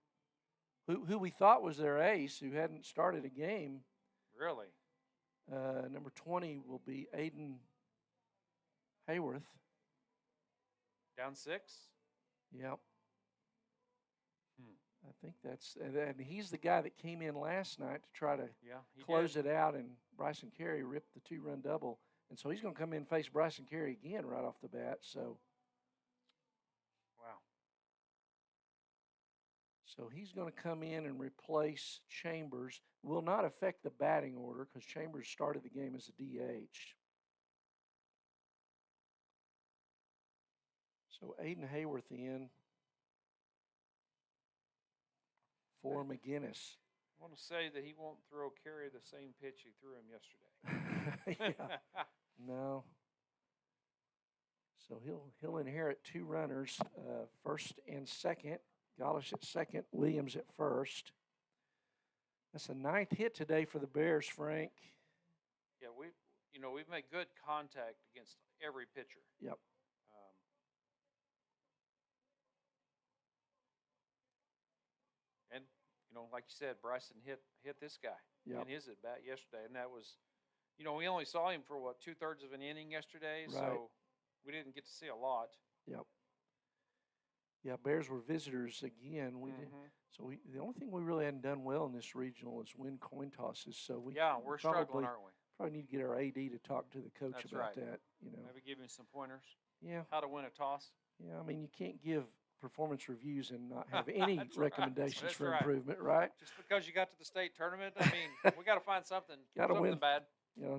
who we thought was their ace, who hadn't started a game. Really? Number 20 will be Aiden Hayworth. Down 6? Yep. I think that's, and he's the guy that came in last night to try to close it out, and Bryson Carey ripped the 2-run double. And so he's going to come in and face Bryson Carey again right off the bat. So, wow. So he's going to come in and replace Chambers. Will not affect the batting order because Chambers started the game as a DH. So Aiden Hayworth in for McGuinness. I want to say that he won't throw Carey the same pitch he threw him yesterday. No. So he'll inherit 2 runners, first and second. Golish at second, Williams at first. That's the 9th hit today for the Bears, Frank. Yeah, we've made good contact against every pitcher. Yep. And like you said, Bryson hit this guy in his at bat yesterday, and that was, we only saw him for 2/3 of an inning yesterday, Right. So we didn't get to see a lot. Yep. Yeah, Bears were visitors again. We did. So the only thing we really hadn't done well in this regional is win coin tosses. So we're struggling, aren't we? Probably need to get our AD to talk to the coach That's about right. that. Maybe give him some pointers. Yeah. How to win a toss. Yeah, I mean, you can't give performance reviews and not have any recommendations That's for right. improvement, right? Just because you got to the state tournament, I mean, we got to find something. Got to something win. bad.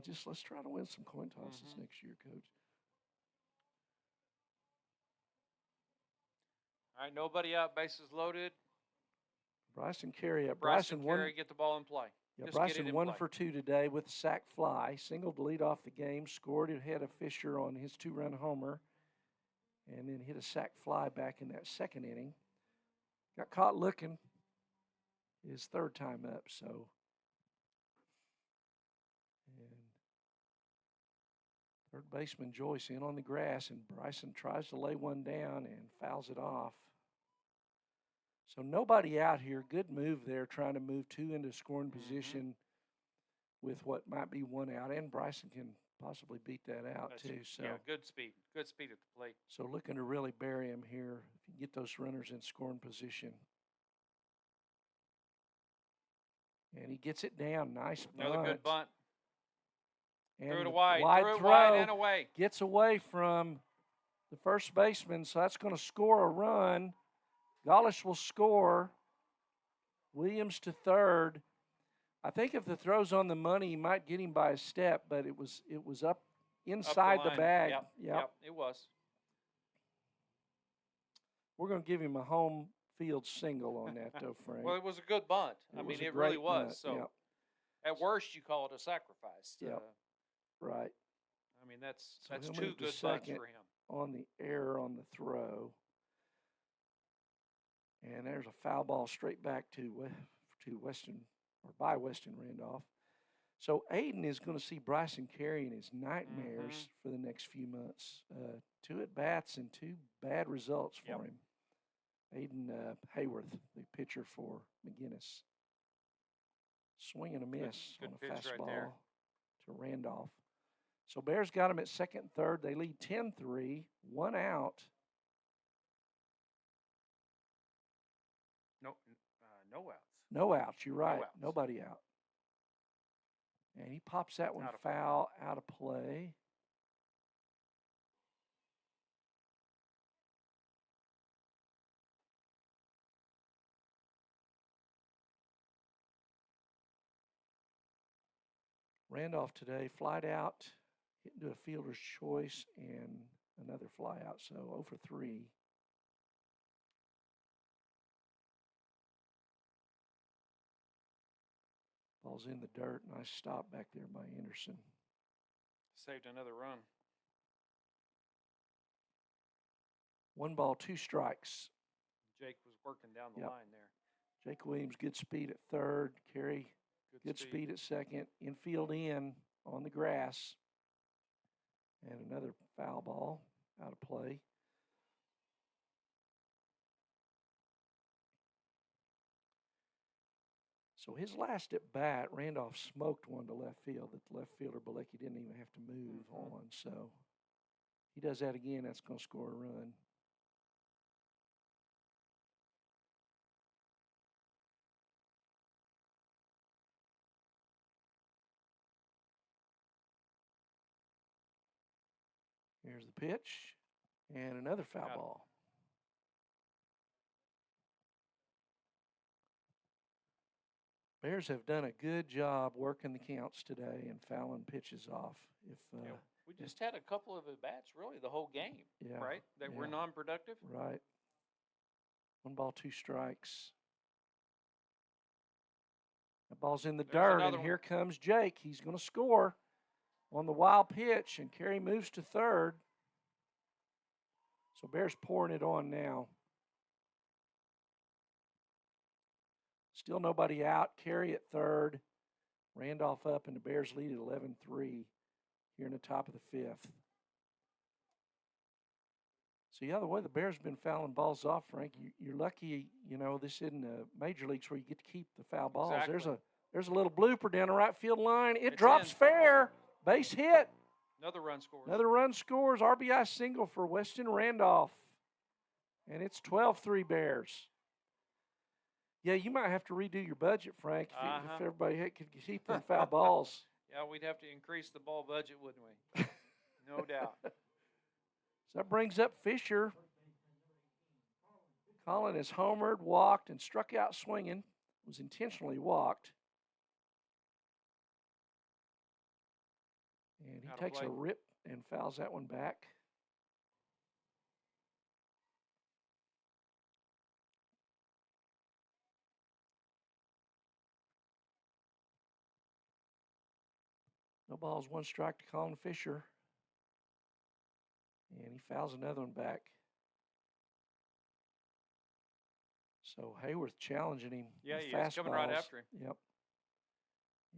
Just let's try to win some coin tosses next year, Coach. All right, nobody out, bases loaded. Bryson Carey up. Bryson Carey get the ball in play. Yeah, Just Bryson get it in 1 play. for 2 today with a sac fly. Singled to lead off the game. Scored ahead of Fisher on his 2-run homer. And then hit a sac fly back in that second inning. Got caught looking his 3rd time up, so. And 3rd baseman Joyce in on the grass, and Bryson tries to lay one down and fouls it off. So nobody out here. Good move there, trying to move 2 into scoring position with what might be 1 out, and Bryson can possibly beat that out too. So yeah, good speed at the plate. So looking to really bury him here if you get those runners in scoring position. And he gets it down. Nice bunt. Another good bunt. And threw it wide. Wide threw it throw wide and away. Gets away from the first baseman, so that's going to score a run. Golish will score. Williams to 3rd. I think if the throw's on the money, he might get him by a step, but it was up inside the bag. Yep, it was. We're going to give him a home field single on that, though, Frank. Well, it was a good bunt. I mean, it really was. Bunt. So, at worst, you call it a sacrifice. Right. I mean, that's So 2 he'll move to good bunts second for him. on the error on the throw. And there's a foul ball straight back to Weston, or by Weston Randolph. So Aiden is going to see Bryson Carey in his nightmares for the next few months. 2 at-bats and 2 bad results for him. Aiden Hayworth, the pitcher for McGuinness. Swing and a miss good on a pitch fastball right there. to Randolph. So Bears got him at second and 3rd. They lead 10-3, 1 out. No outs. No outs, you're right. No outs. Nobody out. And he pops that one Out of foul out of play. Randolph today, flied out, hit into a fielder's choice, and another fly out, so 0 for 3. Ball's in the dirt. Nice stop back there by Anderson. Saved another run. 1 ball, 2 strikes. Jake was working down the Yep. line there. Jake Williams, good speed at third. Carey, good speed at second. Infield in on the grass. And another foul ball out of play. So his last at bat, Randolph smoked one to left field that the left fielder Bilecki didn't even have to move on. So he does that again, that's going to score a run. Here's the pitch and another foul ball. Bears have done a good job working the counts today and fouling pitches off. We just had a couple of at-bats really the whole game, right? That were non-productive. Right. 1 ball, 2 strikes. That ball's in the dirt, and here comes Jake. He's going to score on the wild pitch, and Carey moves to third. So Bears pouring it on now. Still nobody out. Carey at third. Randolph up, and the Bears lead at 11-3 here in the top of the 5th. So, yeah, the way the Bears have been fouling balls off, Frank, you're lucky, this isn't the major leagues where you get to keep the foul balls. Exactly. There's a little blooper down the right field line. It drops fair. Base hit. Another run scores. Another run scores. RBI single for Weston Randolph. And it's 12-3 Bears. Yeah, you might have to redo your budget, Frank, if everybody could keep them foul balls. Yeah, we'd have to increase the ball budget, wouldn't we? No doubt. So that brings up Fisher. Colin has homered, walked, and struck out swinging. Was intentionally walked. And he takes a rip and fouls that one back. No balls, 1 strike to Colin Fisher. And he fouls another one back. So Hayworth challenging him. Yeah, he's coming right after him. Yep.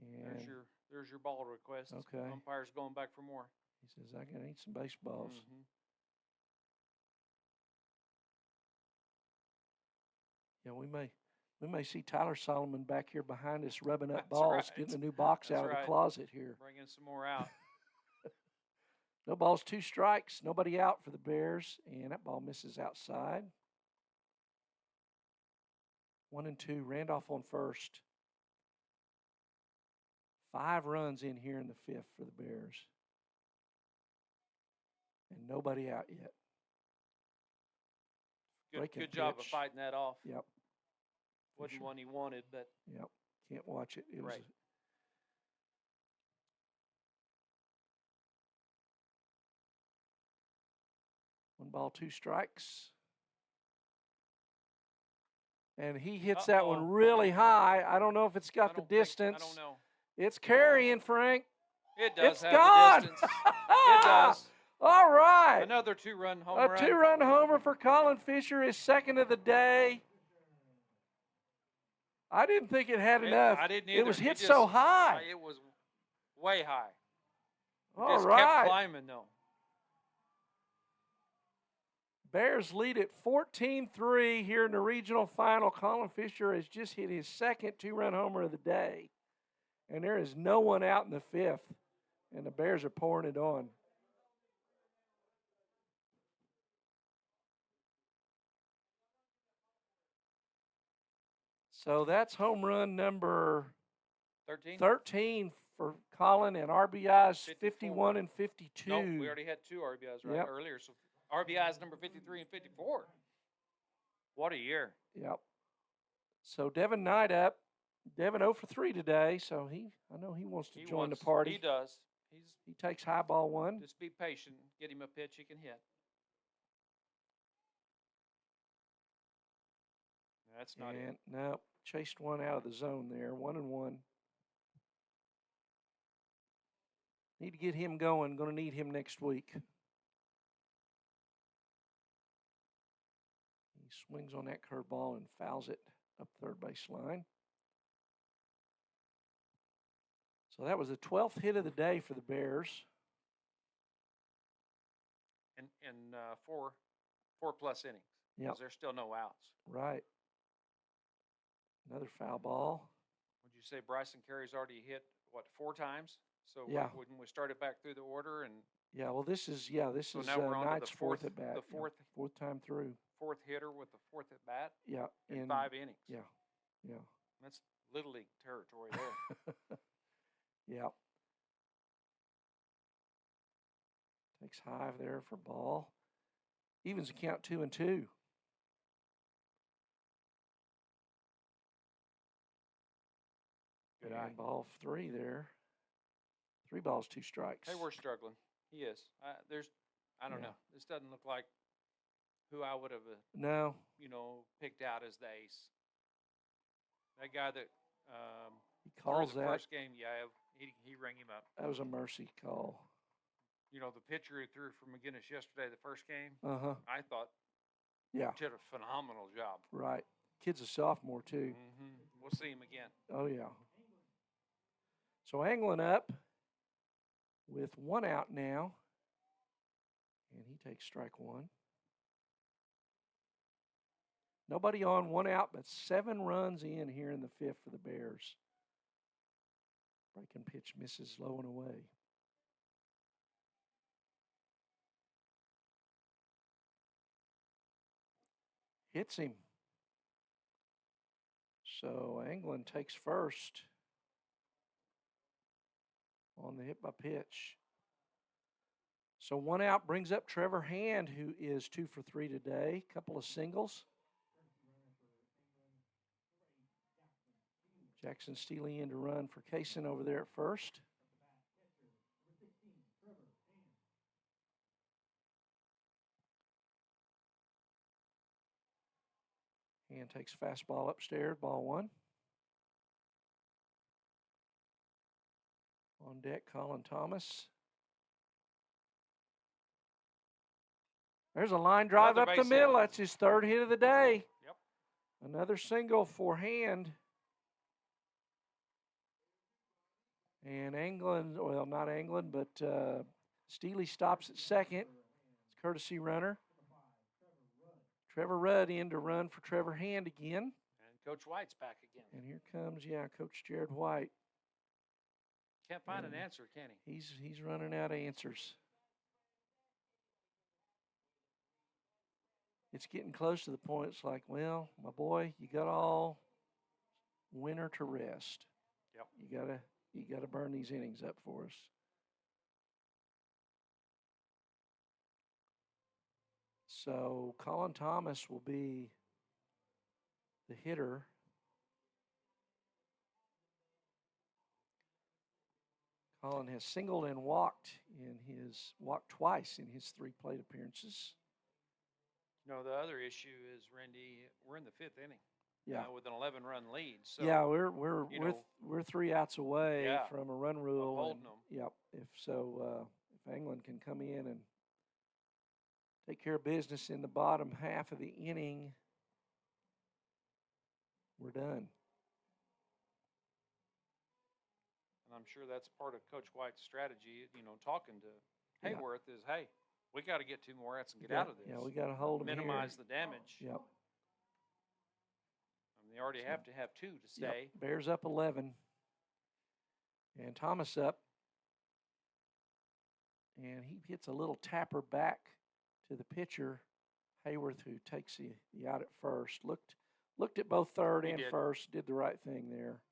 And there's your ball request. Okay. Umpire's going back for more. He says, I can eat some baseballs. Yeah, we may see Tyler Solomon back here behind us rubbing up balls, getting a new box out of the closet here. Bringing some more out. No balls, 2 strikes, nobody out for the Bears, and that ball misses outside. 1-2, Randolph on first. 5 runs in here in the 5th for the Bears. And nobody out yet. Good job of fighting that off. Yep. Wasn't one he wanted, but. Yep. Can't watch it. It was One ball, 2 strikes. And he hits that one really high. I don't know if it's got the distance. I don't know. It's carrying, Frank. It does it's have gone. the distance. It does. All right. Another 2-run home run. A 2-run homer for Colin Fisher, his second of the day. I didn't think it had enough. I didn't either. It was hit so high. It was way high. All just right. kept climbing, though. Bears lead at 14-3 here in the regional final. Colin Fisher has just hit his second 2-run homer of the day. And there is no one out in the 5th. And the Bears are pouring it on. So that's home run number 13 for Colin, and RBIs 51 and 52. No, we already had 2 RBIs earlier. So RBIs number 53 and 54. What a year. Yep. So Devin Knight up. Devin 0 for 3 today, so I know he wants to join the party. He does. He takes high ball 1. Just be patient. Get him a pitch he can hit. That's not it. No, chased one out of the zone there. 1-1. Need to get him going. Going to need him next week. He swings on that curveball and fouls it up third base line. So that was the 12th hit of the day for the Bears. And four plus innings. Yep. There's still no outs. Right. Another foul ball. Would you say Bryson Carey's already hit, 4 times? So Yeah. when we started back through the order and Yeah, well, this is so now we're on to Knight's the fourth at bat. the Yeah, fourth time through. fourth hitter with the fourth at bat Yeah, in 5 innings. Yeah, yeah, That's Little League territory there. yeah. Takes high there for ball. Evens the count 2-2. Good and eye. Ball 3 there. 3 balls, 2 strikes. Hey, we're struggling. He is. I don't Yeah. know. This doesn't look like who I would have, No. picked out as the ace. That guy that He calls the that. first game, he rang him up. That was a mercy call. The pitcher who threw for McGuinness yesterday, the first game, Uh-huh. I thought Yeah, did a phenomenal job. right. Kid's a sophomore, too. We'll see him again. Oh, yeah. So Anglin up with 1 out now. And he takes strike 1. Nobody on, 1 out, but 7 runs in here in the 5th for the Bears. Breaking pitch misses low and away. Hits him. So Anglin takes first on the hit by pitch. So 1 out brings up Trevor Hand, who is 2 for 3 today. Couple of singles. Jackson Steely in to run for Kaysen over there at first. Hand takes fastball upstairs, ball 1. On deck, Colin Thomas. There's a line drive Another up the base middle. hit. That's his 3rd hit of the day. Yep. Another single for Hand. And Anglin, well, not Anglin, but Steely stops at second. It's courtesy runner. Trevor Rudd in to run for Trevor Hand again. And Coach White's back again. And here comes, Coach Jared White. Can't find an answer, can he? He's running out of answers. It's getting close to the point. It's like, well, my boy, you got all winter to rest. Yep. You gotta burn these innings up for us. So Colin Thomas will be the hitter. Colin has singled and walked twice in his 3 plate appearances. The other issue is, Randy, we're in the 5th inning. Yeah. With an 11-run lead. So yeah, we're 3 outs away from a run rule. Holding them. Yep. If Anglin can come in and take care of business in the bottom half of the inning, we're done. And I'm sure that's part of Coach White's strategy, talking to Hayworth is, hey, we got to get 2 more outs and get out of this. Yeah, we got to hold them minimize here. the damage. Yep. They already have to have 2 to stay. Yep. Bears up 11. And Thomas up. And he hits a little tapper back to the pitcher, Hayworth, who takes the out at first. Looked at both third and first, did the right thing there.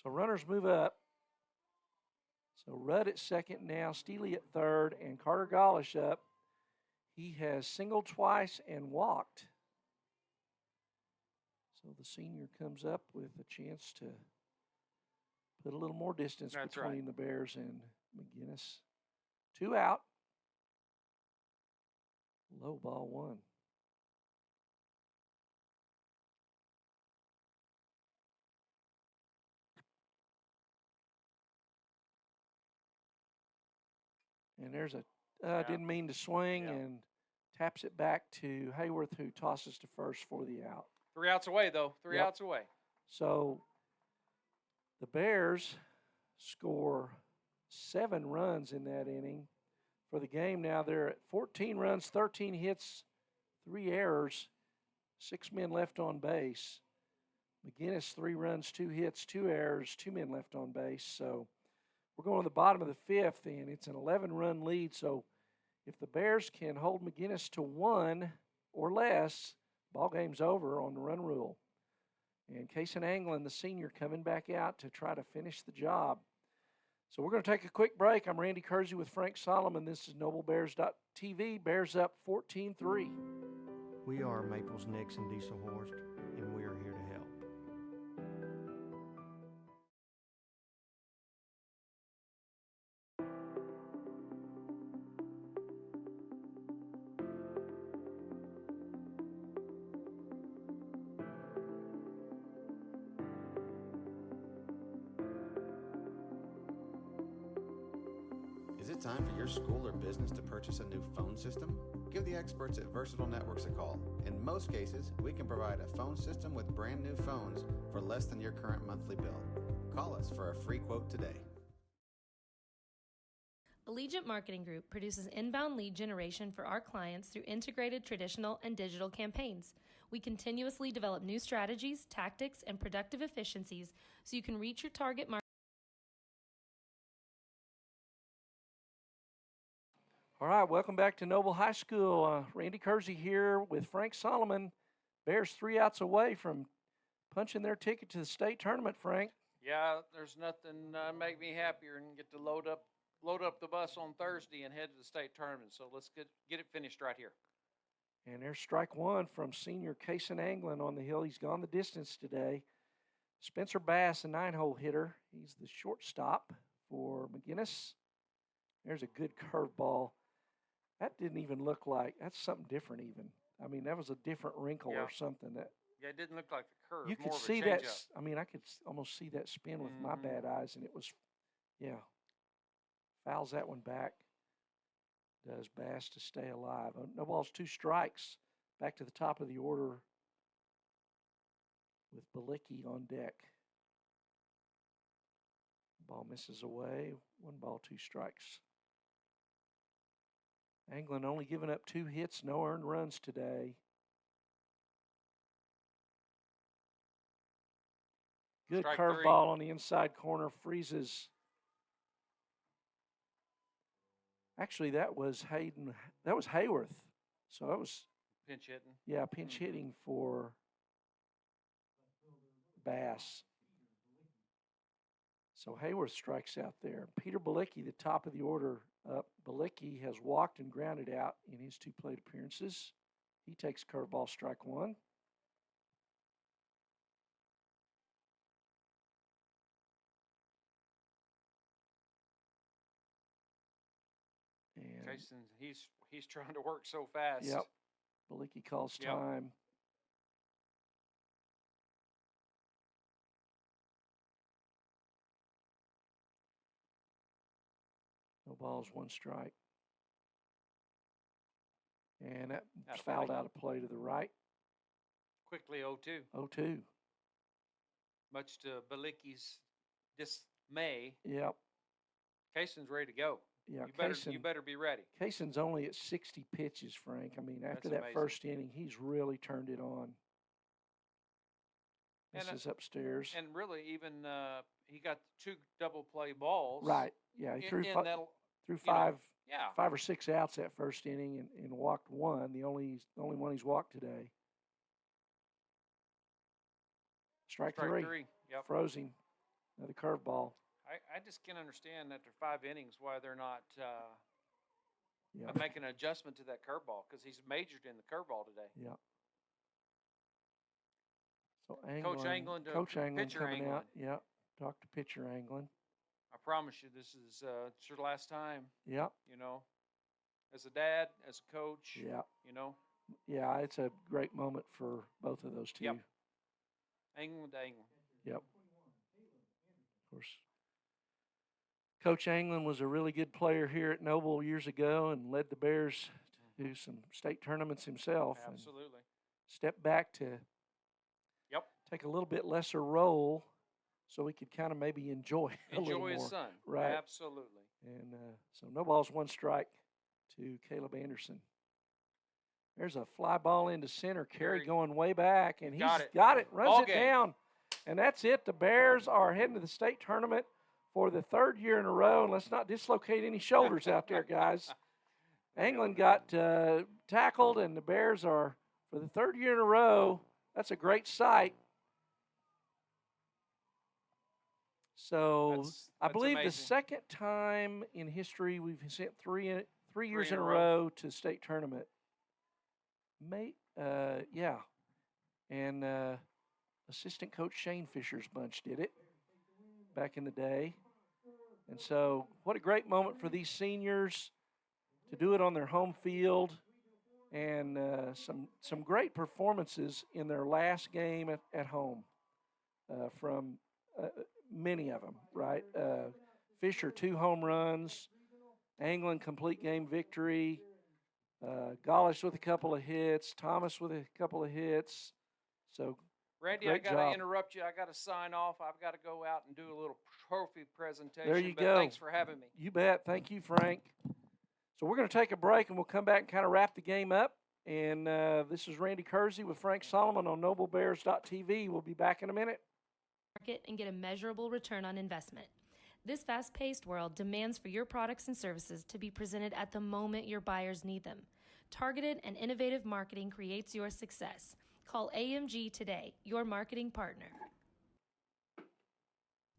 So runners move up. So Rudd at second now, Steely at third, and Carter Gollish up. He has singled twice and walked. So the senior comes up with a chance to put a little more distance between the Bears and McGuinness. 2 out. Low ball 1. And there's a Yeah. didn't mean to swing Yeah. and taps it back to Hayworth, who tosses to first for the out. 3 outs away, though. Three Yep. outs away. So the Bears score 7 runs in that inning. For the game now, they're at 14 runs, 13 hits, 3 errors, 6 men left on base. McGuinness, 3 runs, 2 hits, 2 errors, 2 men left on base. So we're going to the bottom of the 5th, and it's an 11-run lead. So if the Bears can hold McGuinness to 1 or less, ball game's over on the run rule. And Kason Anglin, the senior, coming back out to try to finish the job. So we're going to take a quick break. I'm Randy Kersey with Frank Solomon. This is NobleBears.tv. Bears up 14-3. We are Maples, Nixon, Diesel Horst, and we are here to help. Is it time for your school or business to purchase a new phone system? Give the experts at Versatile Networks a call. In most cases, we can provide a phone system with brand new phones for less than your current monthly bill. Call us for a free quote today. Allegiant Marketing Group produces inbound lead generation for our clients through integrated traditional and digital campaigns. We continuously develop new strategies, tactics, and productive efficiencies so you can reach your target market. All right, welcome back to Noble High School. Randy Kersey here with Frank Solomon. Bears 3 outs away from punching their ticket to the state tournament, Frank. Yeah, there's nothing make me happier than get to load up the bus on Thursday and head to the state tournament. So let's get it finished right here. And there's strike 1 from senior Kason Anglin on the hill. He's gone the distance today. Spencer Bass, a 9-hole hitter. He's the shortstop for McGuinness. There's a good curveball. That didn't even look like, that's something different even. I mean, that was a different wrinkle or something. That Yeah, it didn't look like the curve. you could more of a see that, changeup. I mean, I could almost see that spin with my bad eyes, and it was, yeah. Fouls that one back. Does Bass to stay alive. No balls, 2 strikes. Back to the top of the order with Balicki on deck. Ball misses away. 1 ball, 2 strikes. Anglin only giving up 2 hits, no earned runs today. Good curveball on the inside corner, freezes. Actually, that was Hayden. That was Hayworth. So that was pinch hitting. Yeah, pinch hitting for Bass. So Hayworth strikes out there. Peter Balicki, the top of the order up. Balicki has walked and grounded out in his 2 plate appearances. He takes curveball, strike 1. And Jason, he's trying to work so fast. Yep. Balicki calls time. No balls, 1 strike. And that's fouled out of play to the right. Quickly 0-2. 0-2. Much to Balicki's dismay. Yep. Kason's ready to go. Yeah, you better be ready. Kason's only at 60 pitches, Frank. I mean, after That's that amazing. first inning, he's really turned it on. This is upstairs. And really, even he got 2 double play balls. Right. Yeah, he threw 5 or 6 outs that first inning and walked 1. The only one he's walked today. Strike 3. Yep. Frozen. Another curveball. I just can't understand after 5 innings why they're not making an adjustment to that curveball, because he's majored in the curveball today. Yeah. So Coach Anglin coming out. Yeah. Talk to pitcher Anglin. I promise you, this is it's your last time. Yeah. You know, as a dad, as a coach. Yeah. You know. Yeah, it's a great moment for both of those 2. Yep. Anglin to Anglin. Yep. Of course. Coach Anglin was a really good player here at Noble years ago and led the Bears to some state tournaments himself. Absolutely. And stepped back to take a little bit lesser role so we could kind of maybe enjoy a little more. Enjoy his son. Right. Absolutely. And so no balls, one strike to Caleb Anderson. There's a fly ball into center. Carey going way back, and he's got it, runs it down. And that's it. The Bears are heading to the state tournament for the third year in a row. And let's not dislocate any shoulders out there, guys. Anglin got tackled, and the Bears are, for the third year in a row, that's a great sight. So I believe amazing. the second time in history we've sent three years in a row to state tournament. Yeah. And assistant coach Shane Fisher's bunch did it back in the day. And so what a great moment for these seniors to do it on their home field, and some great performances in their last game at home from many of them, right? Fisher, 2 home runs. Anglin, complete game victory. Gollish with a couple of hits. Thomas with a couple of hits. So, Randy, I got to interrupt you. I got to sign off. I've got to go out and do a little trophy presentation. There you go. Thanks for having me. You bet. Thank you, Frank. So we're going to take a break, and we'll come back and kind of wrap the game up. And this is Randy Kersey with Frank Solomon on NobleBears.tv. We'll be back in a minute. Market and get a measurable return on investment. This fast-paced world demands for your products and services to be presented at the moment your buyers need them. Targeted and innovative marketing creates your success. Call AMG today, your marketing partner.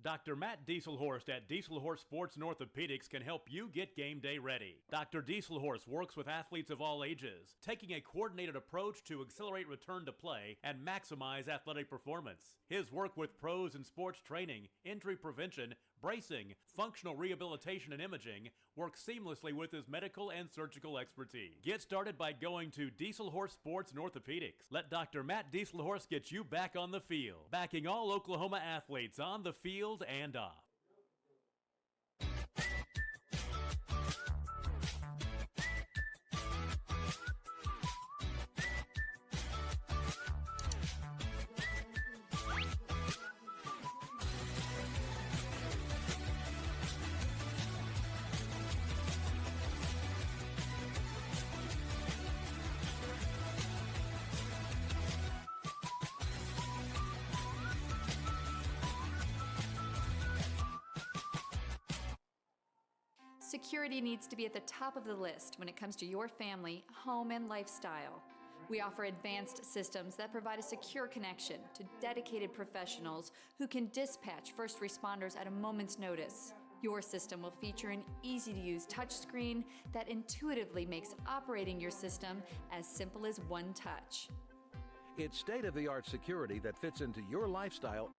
Dr. Matt Dieselhorst at Dieselhorst Sports and Orthopedics can help you get game day ready. Dr. Dieselhorst works with athletes of all ages, taking a coordinated approach to accelerate return to play and maximize athletic performance. His work with pros in sports training, injury prevention, bracing, functional rehabilitation, and imaging works seamlessly with his medical and surgical expertise. Get started by going to Dieselhorst Sports and Orthopedics. Let Dr. Matt Dieselhorst get you back on the field, backing all Oklahoma athletes on the field and off. Security needs to be at the top of the list when it comes to your family, home, and lifestyle. We offer advanced systems that provide a secure connection to dedicated professionals who can dispatch first responders at a moment's notice. Your system will feature an easy-to-use touchscreen that intuitively makes operating your system as simple as one touch. It's state-of-the-art security that fits into your lifestyle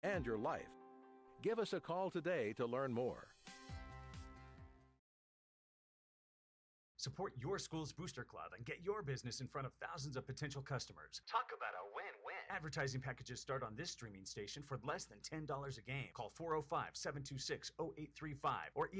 and your life. Give us a call today to learn more. Support your school's booster club and get your business in front of thousands of potential customers. Talk about a win-win. Advertising packages start on this streaming station for less than $10 a game. Call 405-726-0835 or